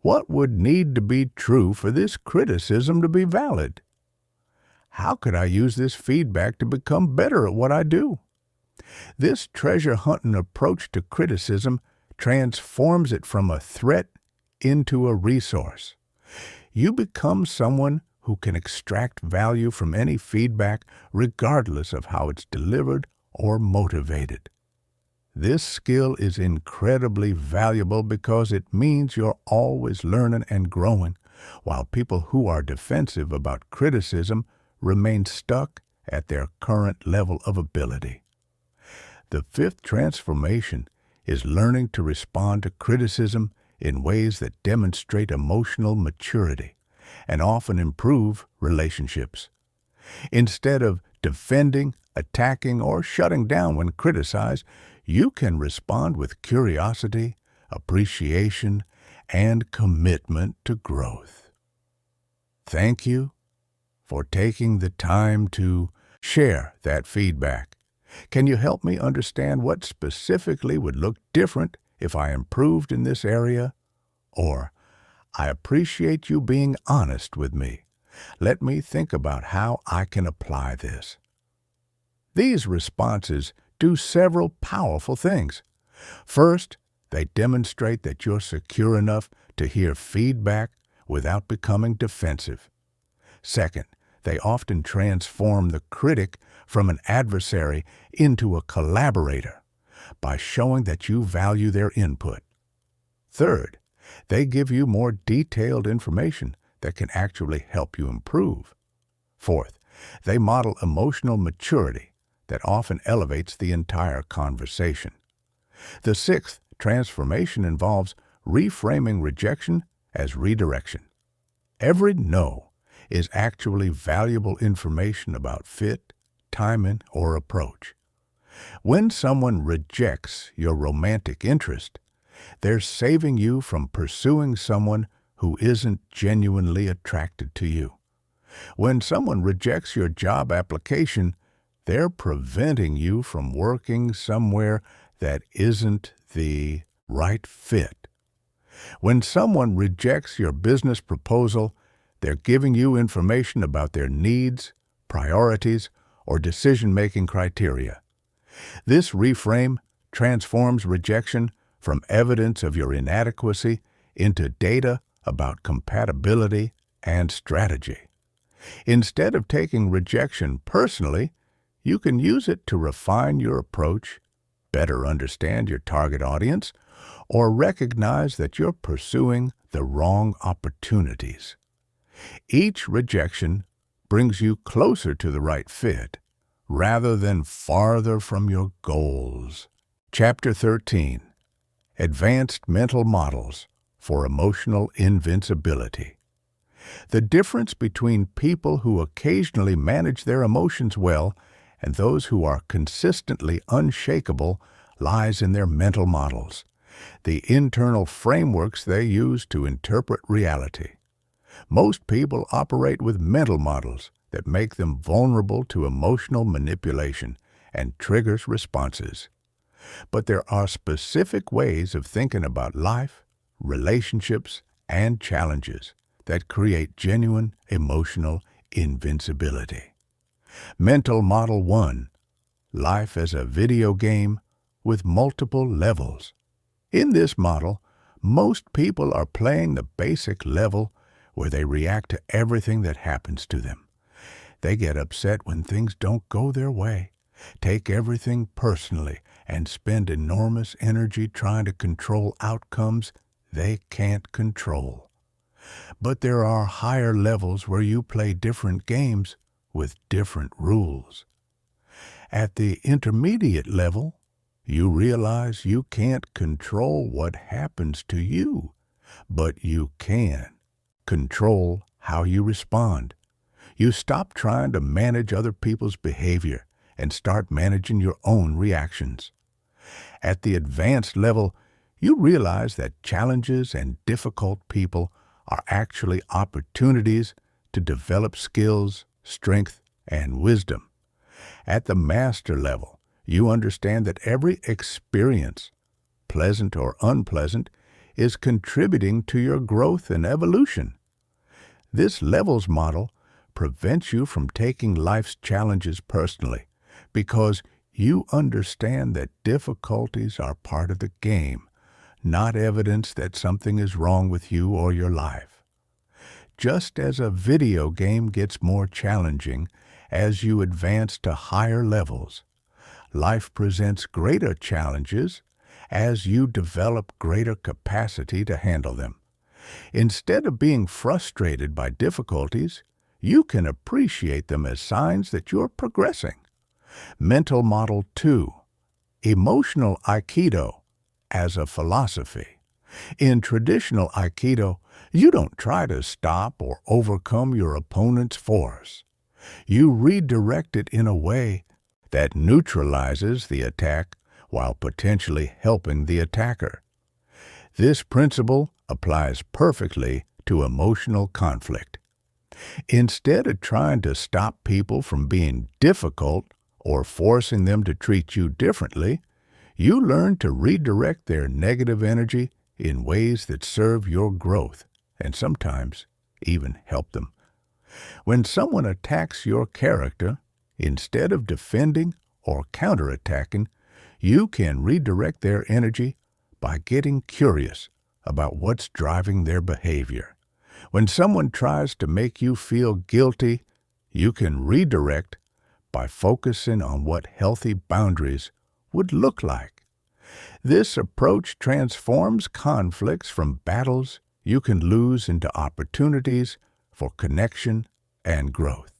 What would need to be true for this criticism to be valid? How could I use this feedback to become better at what I do? This treasure-hunting approach to criticism transforms it from a threat into a resource. You become someone who can extract value from any feedback regardless of how it's delivered or motivated. This skill is incredibly valuable because it means you're always learning and growing, while people who are defensive about criticism remain stuck at their current level of ability. The fifth transformation is learning to respond to criticism in ways that demonstrate emotional maturity and often improve relationships. Instead of defending, attacking, or shutting down when criticized, you can respond with curiosity, appreciation, and commitment to growth. Thank you for taking the time to share that feedback. Can you help me understand what specifically would look different if I improved in this area? Or, I appreciate you being honest with me. Let me think about how I can apply this. These responses do several powerful things. First, they demonstrate that you're secure enough to hear feedback without becoming defensive. Second, they often transform the critic from an adversary into a collaborator by showing that you value their input. Third, they give you more detailed information that can actually help you improve. Fourth, they model emotional maturity that often elevates the entire conversation. The sixth transformation involves reframing rejection as redirection. Every no is actually valuable information about fit, timing, or approach. When someone rejects your romantic interest, they're saving you from pursuing someone who isn't genuinely attracted to you. When someone rejects your job application, they're preventing you from working somewhere that isn't the right fit. When someone rejects your business proposal, they're giving you information about their needs, priorities, or decision-making criteria. This reframe transforms rejection from evidence of your inadequacy into data about compatibility and strategy. Instead of taking rejection personally, you can use it to refine your approach, better understand your target audience, or recognize that you're pursuing the wrong opportunities. Each rejection brings you closer to the right fit, rather than farther from your goals. Chapter 13. Advanced Mental Models for Emotional Invincibility. The difference between people who occasionally manage their emotions well and those who are consistently unshakable lies in their mental models, the internal frameworks they use to interpret reality. Most people operate with mental models that make them vulnerable to emotional manipulation and triggers responses. But there are specific ways of thinking about life, relationships, and challenges that create genuine emotional invincibility. Mental Model 1. Life as a video game with multiple levels. In this model, most people are playing the basic level where they react to everything that happens to them. They get upset when things don't go their way, take everything personally, and spend enormous energy trying to control outcomes they can't control. But there are higher levels where you play different games with different rules. At the intermediate level, you realize you can't control what happens to you, but you can control how you respond. You stop trying to manage other people's behavior and start managing your own reactions. At the advanced level, you realize that challenges and difficult people are actually opportunities to develop skills, strength, and wisdom. At the master level, you understand that every experience, pleasant or unpleasant, is contributing to your growth and evolution. This levels model prevents you from taking life's challenges personally because you understand that difficulties are part of the game, not evidence that something is wrong with you or your life. Just as a video game gets more challenging as you advance to higher levels, life presents greater challenges as you develop greater capacity to handle them. Instead of being frustrated by difficulties, you can appreciate them as signs that you're progressing. Mental Model 2. Emotional Aikido as a philosophy. In traditional Aikido, you don't try to stop or overcome your opponent's force. You redirect it in a way that neutralizes the attack while potentially helping the attacker. This principle applies perfectly to emotional conflict. Instead of trying to stop people from being difficult or forcing them to treat you differently, you learn to redirect their negative energy in ways that serve your growth and sometimes even help them. When someone attacks your character, instead of defending or counterattacking, you can redirect their energy by getting curious about what's driving their behavior. When someone tries to make you feel guilty, you can redirect by focusing on what healthy boundaries would look like. This approach transforms conflicts from battles you can lose into opportunities for connection and growth.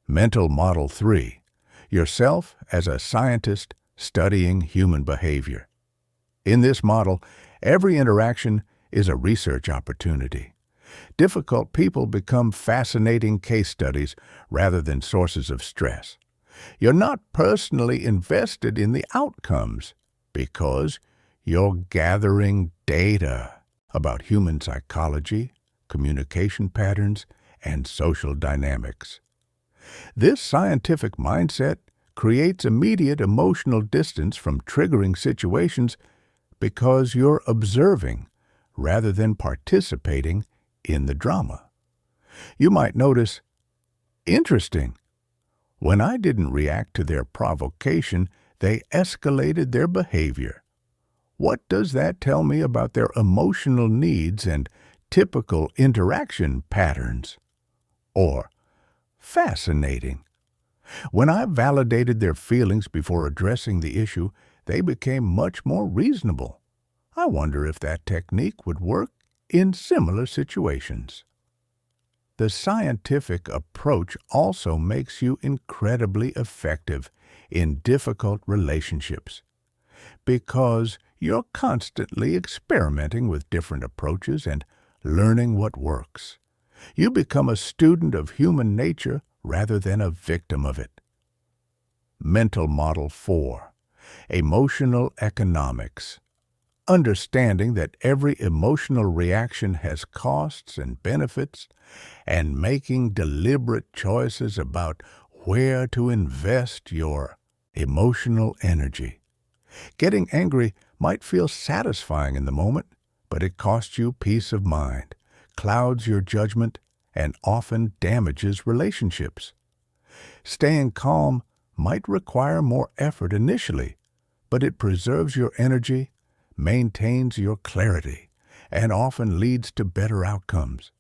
Mental Model 3. yourself as a scientist studying human behavior. In this model, every interaction is a research opportunity. Difficult people become fascinating case studies rather than sources of stress. You're not personally invested in the outcomes because you're gathering data about human psychology, communication patterns, and social dynamics. This scientific mindset creates immediate emotional distance from triggering situations because you're observing rather than participating in the drama. You might notice, interesting, when I didn't react to their provocation, they escalated their behavior. What does that tell me about their emotional needs and typical interaction patterns? Or, fascinating. When I validated their feelings before addressing the issue, they became much more reasonable. I wonder if that technique would work in similar situations. The scientific approach also makes you incredibly effective in difficult relationships because you're constantly experimenting with different approaches and learning what works. You become a student of human nature rather than a victim of it. Mental Model 4. Emotional Economics. Understanding that every emotional reaction has costs and benefits, and making deliberate choices about where to invest your emotional energy. Getting angry might feel satisfying in the moment, but it costs you peace of mind, clouds your judgment, and often damages relationships. Staying calm might require more effort initially, but it preserves your energy, maintains your clarity, and often leads to better outcomes.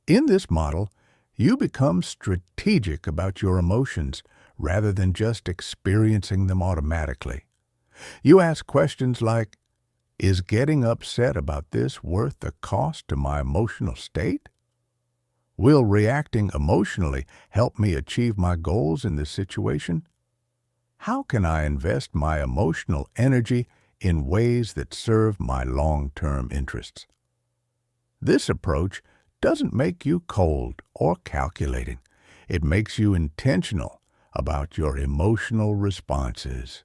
In this model, you become strategic about your emotions rather than just experiencing them automatically. You ask questions like, is getting upset about this worth the cost to my emotional state? Will reacting emotionally help me achieve my goals in this situation? How can I invest my emotional energy in ways that serve my long-term interests? This approach doesn't make you cold or calculating. It makes you intentional about your emotional responses.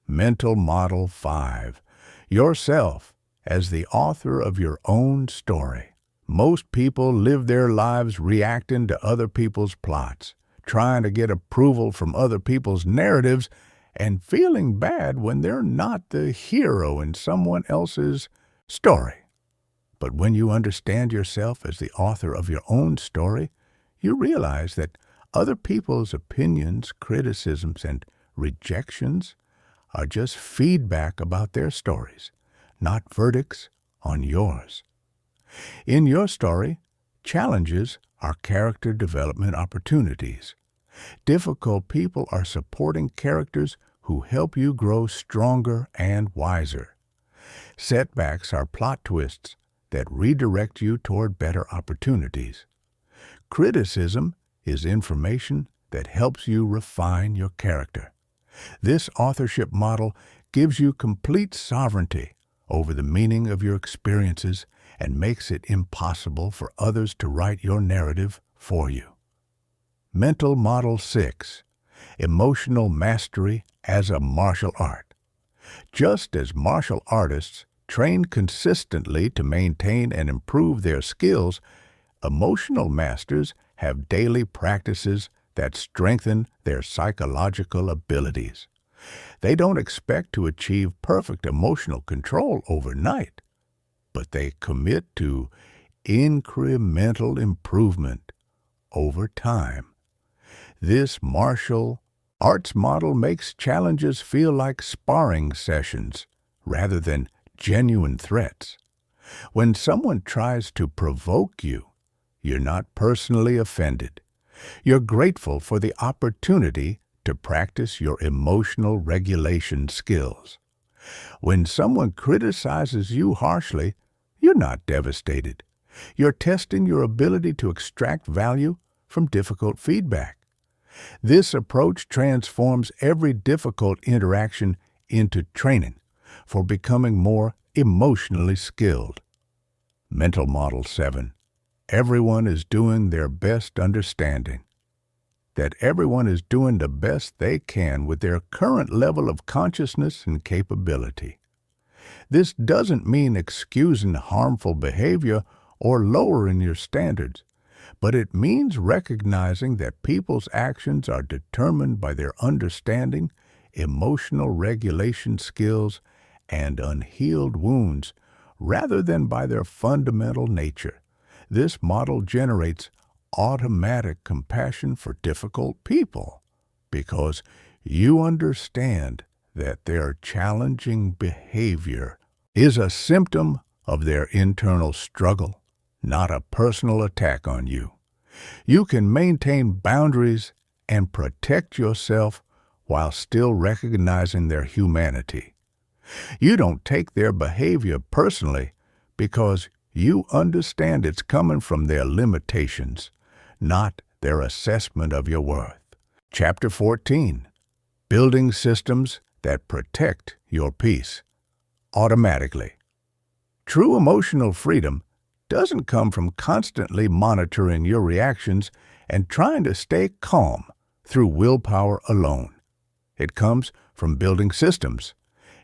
Mental Model 5. Yourself as the author of your own story. Most people live their lives reacting to other people's plots, trying to get approval from other people's narratives, and feeling bad when they're not the hero in someone else's story. But when you understand yourself as the author of your own story, you realize that other people's opinions, criticisms, and rejections are just feedback about their stories, not verdicts on yours. In your story, challenges are character development opportunities. Difficult people are supporting characters who help you grow stronger and wiser. Setbacks are plot twists that redirect you toward better opportunities. Criticism is information that helps you refine your character. This authorship model gives you complete sovereignty over the meaning of your experiences and makes it impossible for others to write your narrative for you. Mental Model 6. Emotional Mastery as a Martial Art. Just as martial artists train consistently to maintain and improve their skills, emotional masters have daily practices that strengthen their psychological abilities. They don't expect to achieve perfect emotional control overnight, but they commit to incremental improvement over time. This martial arts model makes challenges feel like sparring sessions rather than genuine threats. When someone tries to provoke you, you're not personally offended. You're grateful for the opportunity to practice your emotional regulation skills. When someone criticizes you harshly, you're not devastated. You're testing your ability to extract value from difficult feedback. This approach transforms every difficult interaction into training for becoming more emotionally skilled. Mental Model 7. Everyone is doing their best understanding. That everyone is doing the best they can with their current level of consciousness and capability. This doesn't mean excusing harmful behavior or lowering your standards, but it means recognizing that people's actions are determined by their understanding, emotional regulation skills, and unhealed wounds, rather than by their fundamental nature. This model generates automatic compassion for difficult people because you understand that their challenging behavior is a symptom of their internal struggle, not a personal attack on you. You can maintain boundaries and protect yourself while still recognizing their humanity. You don't take their behavior personally because you understand it's coming from their limitations, not their assessment of your worth. Chapter 14. Building systems that protect your peace automatically. True emotional freedom doesn't come from constantly monitoring your reactions and trying to stay calm through willpower alone. It comes from building systems,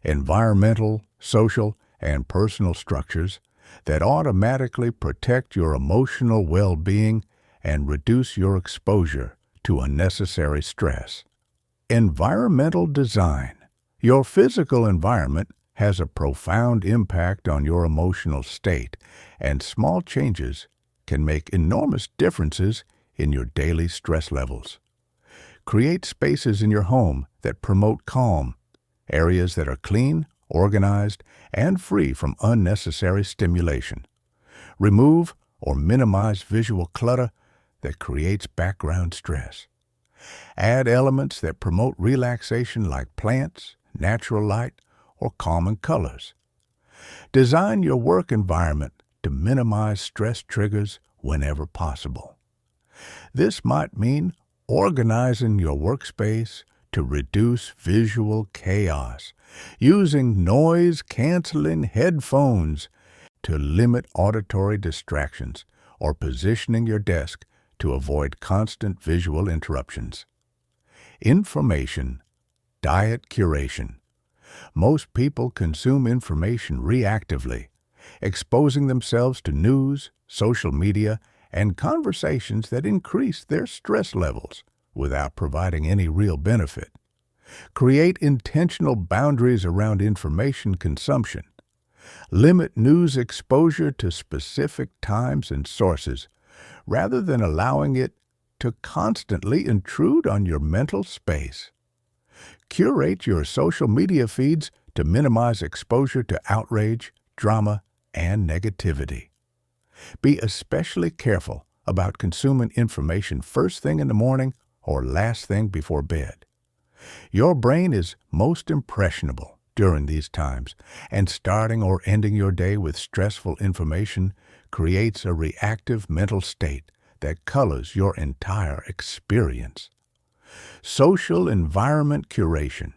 environmental, social, and personal structures that automatically protect your emotional well-being and reduce your exposure to unnecessary stress. Environmental design. Your physical environment has a profound impact on your emotional state, and small changes can make enormous differences in your daily stress levels. Create spaces in your home that promote calm, areas that are clean, organized, and free from unnecessary stimulation. Remove or minimize visual clutter that creates background stress. Add elements that promote relaxation like plants, natural light, or calming colors. Design your work environment to minimize stress triggers whenever possible. This might mean organizing your workspace to reduce visual chaos, using noise-canceling headphones to limit auditory distractions, or positioning your desk to avoid constant visual interruptions. Information, diet curation. Most people consume information reactively, exposing themselves to news, social media, and conversations that increase their stress levels without providing any real benefit. Create intentional boundaries around information consumption. Limit news exposure to specific times and sources, rather than allowing it to constantly intrude on your mental space. Curate your social media feeds to minimize exposure to outrage, drama, and negativity. Be especially careful about consuming information first thing in the morning or last thing before bed. Your brain is most impressionable during these times, and starting or ending your day with stressful information creates a reactive mental state that colors your entire experience. Social environment curation.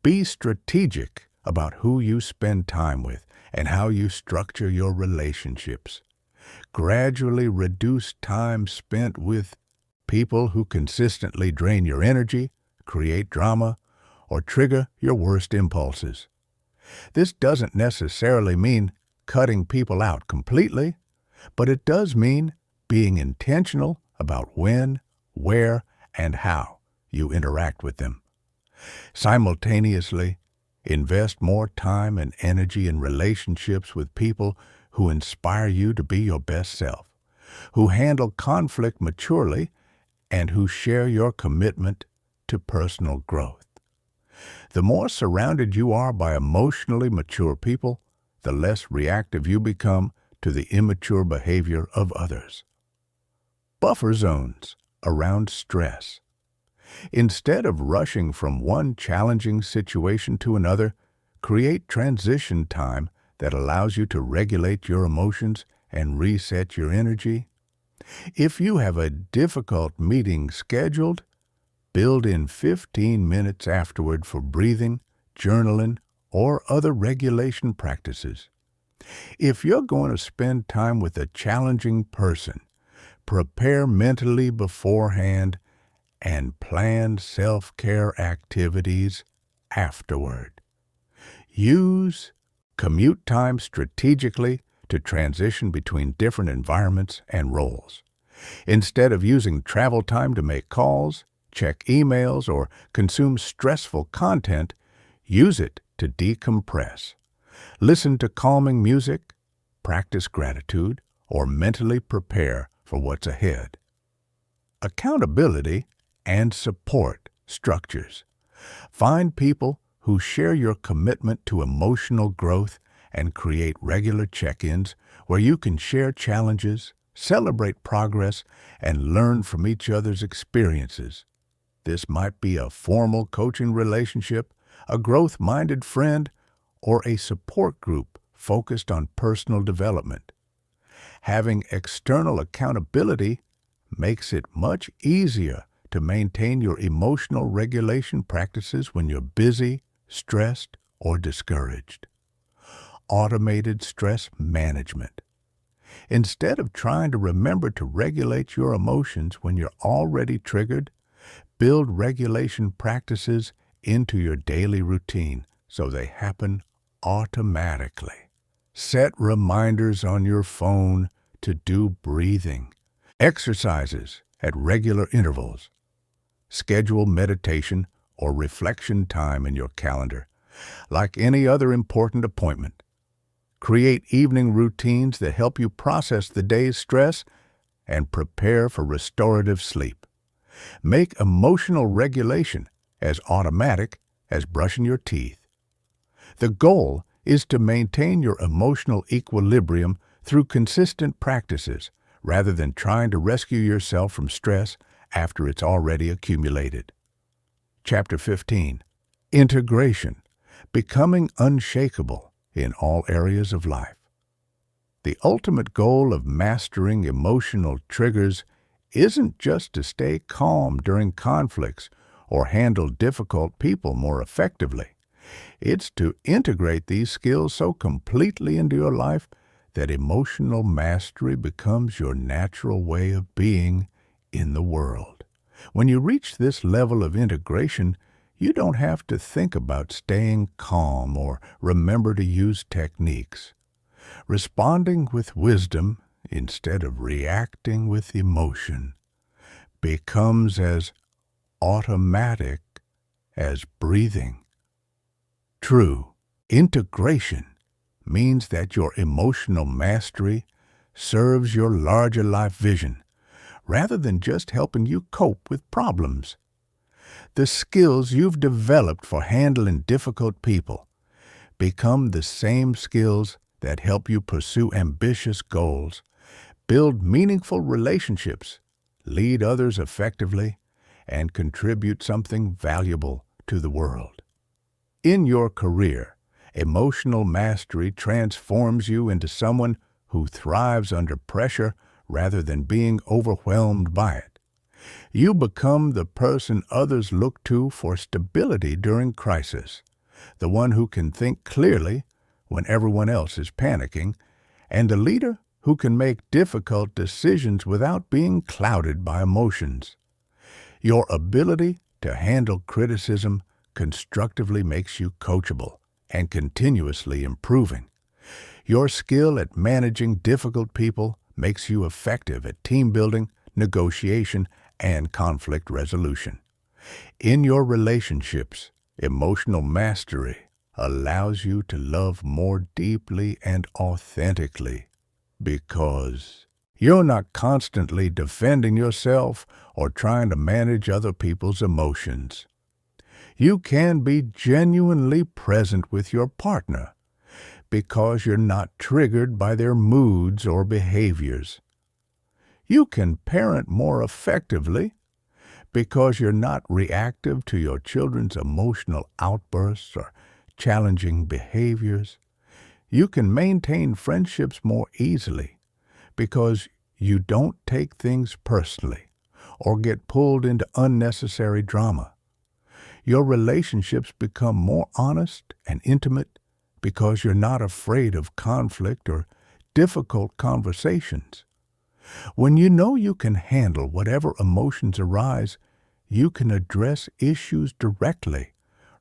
Be strategic about who you spend time with and how you structure your relationships. Gradually reduce time spent with people who consistently drain your energy, create drama, or trigger your worst impulses. This doesn't necessarily mean cutting people out completely, but it does mean being intentional about when, where, and how you interact with them. Simultaneously, invest more time and energy in relationships with people who inspire you to be your best self, who handle conflict maturely, and who share your commitment to personal growth. The more surrounded you are by emotionally mature people, the less reactive you become to the immature behavior of others. Buffer zones around stress. Instead of rushing from one challenging situation to another, create transition time that allows you to regulate your emotions and reset your energy. If you have a difficult meeting scheduled, Build in 15 minutes afterward for breathing, journaling, or other regulation practices. If you're going to spend time with a challenging person, prepare mentally beforehand and plan self-care activities afterward. Use commute time strategically to transition between different environments and roles. Instead of using travel time to make calls, check emails, or consume stressful content, use it to decompress. Listen to calming music, practice gratitude, or mentally prepare for what's ahead. Accountability and support structures. Find people who share your commitment to emotional growth and create regular check-ins where you can share challenges, celebrate progress, and learn from each other's experiences. This might be a formal coaching relationship, a growth-minded friend, or a support group focused on personal development. Having external accountability makes it much easier to maintain your emotional regulation practices when you're busy, stressed, or discouraged. Automated stress management. Instead of trying to remember to regulate your emotions when you're already triggered, build regulation practices into your daily routine so they happen automatically. Set reminders on your phone to do breathing, exercises at regular intervals. Schedule meditation or reflection time in your calendar, like any other important appointment. Create evening routines that help you process the day's stress and prepare for restorative sleep. Make emotional regulation as automatic as brushing your teeth. The goal is to maintain your emotional equilibrium through consistent practices rather than trying to rescue yourself from stress after it's already accumulated. Chapter 15. Integration. Becoming unshakable in all areas of life. The ultimate goal of mastering emotional triggers isn't just to stay calm during conflicts or handle difficult people more effectively. It's to integrate these skills so completely into your life that emotional mastery becomes your natural way of being in the world. When you reach this level of integration, you don't have to think about staying calm or remember to use techniques. Responding with wisdom instead of reacting with emotion becomes as automatic as breathing. True integration means that your emotional mastery serves your larger life vision rather than just helping you cope with problems. The skills you've developed for handling difficult people become the same skills that help you pursue ambitious goals, build meaningful relationships, lead others effectively, and contribute something valuable to the world. In your career, emotional mastery transforms you into someone who thrives under pressure rather than being overwhelmed by it. You become the person others look to for stability during crisis, the one who can think clearly when everyone else is panicking, and the leader who can make difficult decisions without being clouded by emotions. Your ability to handle criticism constructively makes you coachable and continuously improving. Your skill at managing difficult people makes you effective at team building, negotiation, and conflict resolution. In your relationships, emotional mastery allows you to love more deeply and authentically because you're not constantly defending yourself or trying to manage other people's emotions. You can be genuinely present with your partner because you're not triggered by their moods or behaviors. You can parent more effectively because you're not reactive to your children's emotional outbursts or challenging behaviors. You can maintain friendships more easily because you don't take things personally or get pulled into unnecessary drama. Your relationships become more honest and intimate because you're not afraid of conflict or difficult conversations. When you know you can handle whatever emotions arise, you can address issues directly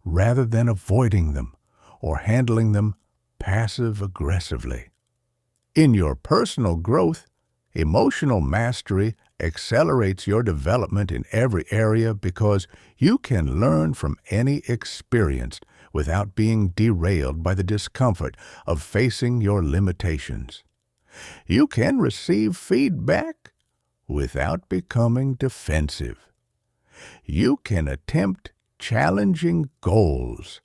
rather than avoiding them or handling them passive-aggressively. In your personal growth, emotional mastery accelerates your development in every area because you can learn from any experience without being derailed by the discomfort of facing your limitations. You can receive feedback without becoming defensive. You can attempt challenging goals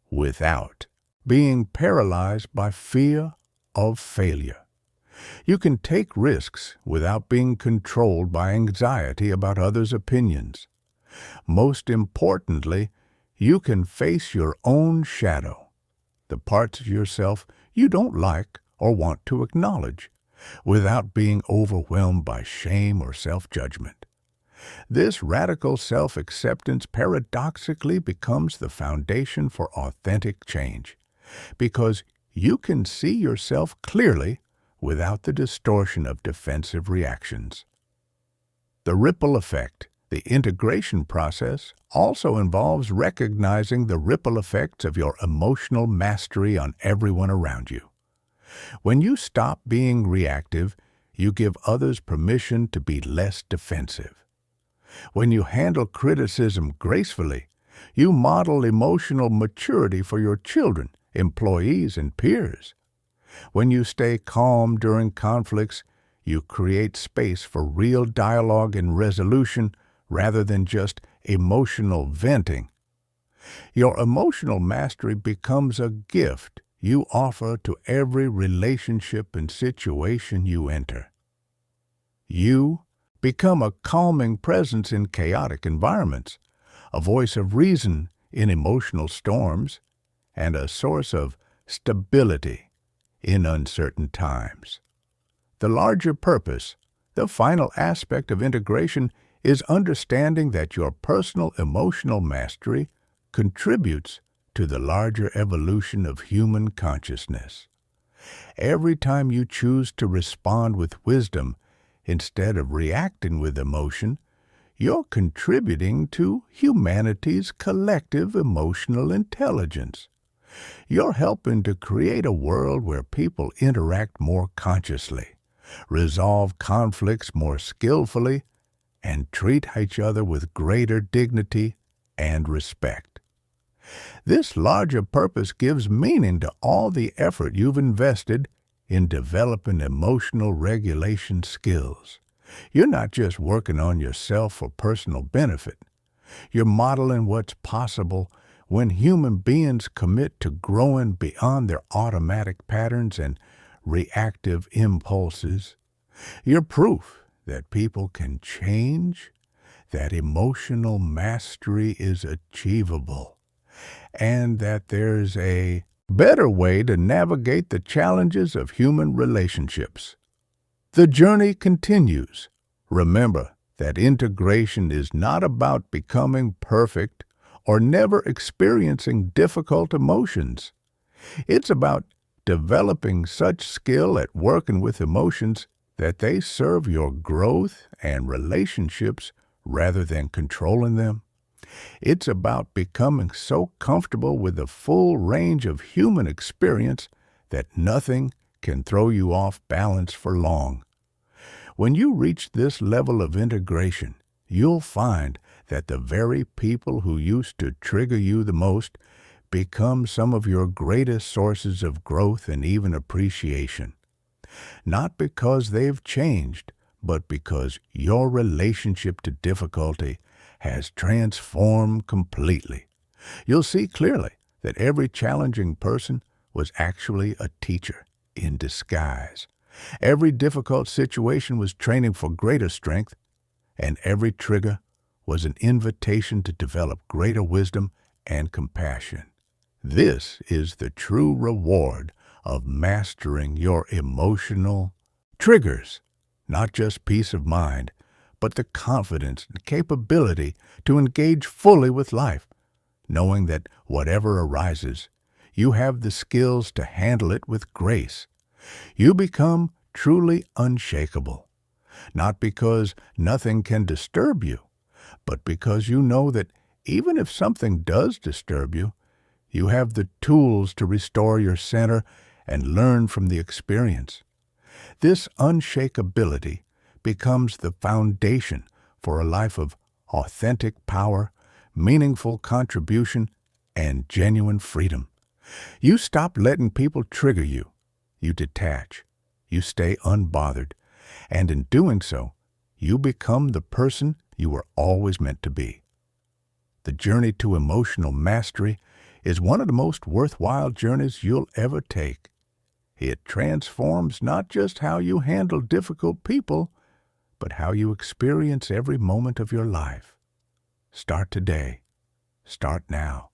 without being paralyzed by fear of failure. You can take risks without being controlled by anxiety about others' opinions. Most importantly, you can face your own shadow, the parts of yourself you don't like or want to acknowledge, without being overwhelmed by shame or self-judgment. This radical self-acceptance paradoxically becomes the foundation for authentic change, because you can see yourself clearly without the distortion of defensive reactions. The ripple effect, the integration process, also involves recognizing the ripple effects of your emotional mastery on everyone around you. When you stop being reactive, you give others permission to be less defensive. When you handle criticism gracefully, you model emotional maturity for your children, employees, and peers. When you stay calm during conflicts, you create space for real dialogue and resolution rather than just emotional venting. Your emotional mastery becomes a gift you offer to every relationship and situation you enter. You become a calming presence in chaotic environments, a voice of reason in emotional storms, and a source of stability in uncertain times. The larger purpose, the final aspect of integration, is understanding that your personal emotional mastery contributes to the larger evolution of human consciousness. Every time you choose to respond with wisdom instead of reacting with emotion, you're contributing to humanity's collective emotional intelligence. You're helping to create a world where people interact more consciously, resolve conflicts more skillfully, and treat each other with greater dignity and respect. This larger purpose gives meaning to all the effort you've invested in developing emotional regulation skills. You're not just working on yourself for personal benefit. You're modeling what's possible when human beings commit to growing beyond their automatic patterns and reactive impulses. You're proof that people can change, that emotional mastery is achievable, and that there's a better way to navigate the challenges of human relationships. The journey continues. Remember that integration is not about becoming perfect or never experiencing difficult emotions. It's about developing such skill at working with emotions that they serve your growth and relationships rather than controlling them. It's about becoming so comfortable with the full range of human experience that nothing can throw you off balance for long. When you reach this level of integration, you'll find that the very people who used to trigger you the most become some of your greatest sources of growth and even appreciation. Not because they've changed, but because your relationship to difficulty has transformed completely. You'll see clearly that every challenging person was actually a teacher in disguise. Every difficult situation was training for greater strength, and every trigger was an invitation to develop greater wisdom and compassion. This is the true reward of mastering your emotional triggers, not just peace of mind, but the confidence and capability to engage fully with life, knowing that whatever arises, you have the skills to handle it with grace. You become truly unshakable, not because nothing can disturb you, but because you know that even if something does disturb you, you have the tools to restore your center and learn from the experience. This unshakability becomes the foundation for a life of authentic power, meaningful contribution, and genuine freedom. You stop letting people trigger you. You detach. You stay unbothered. And in doing so, you become the person you were always meant to be. The journey to emotional mastery is one of the most worthwhile journeys you'll ever take. It transforms not just how you handle difficult people, but how you experience every moment of your life. Start today. Start now.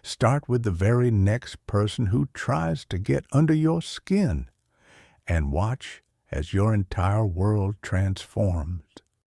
Start with the very next person who tries to get under your skin, and watch as your entire world transforms.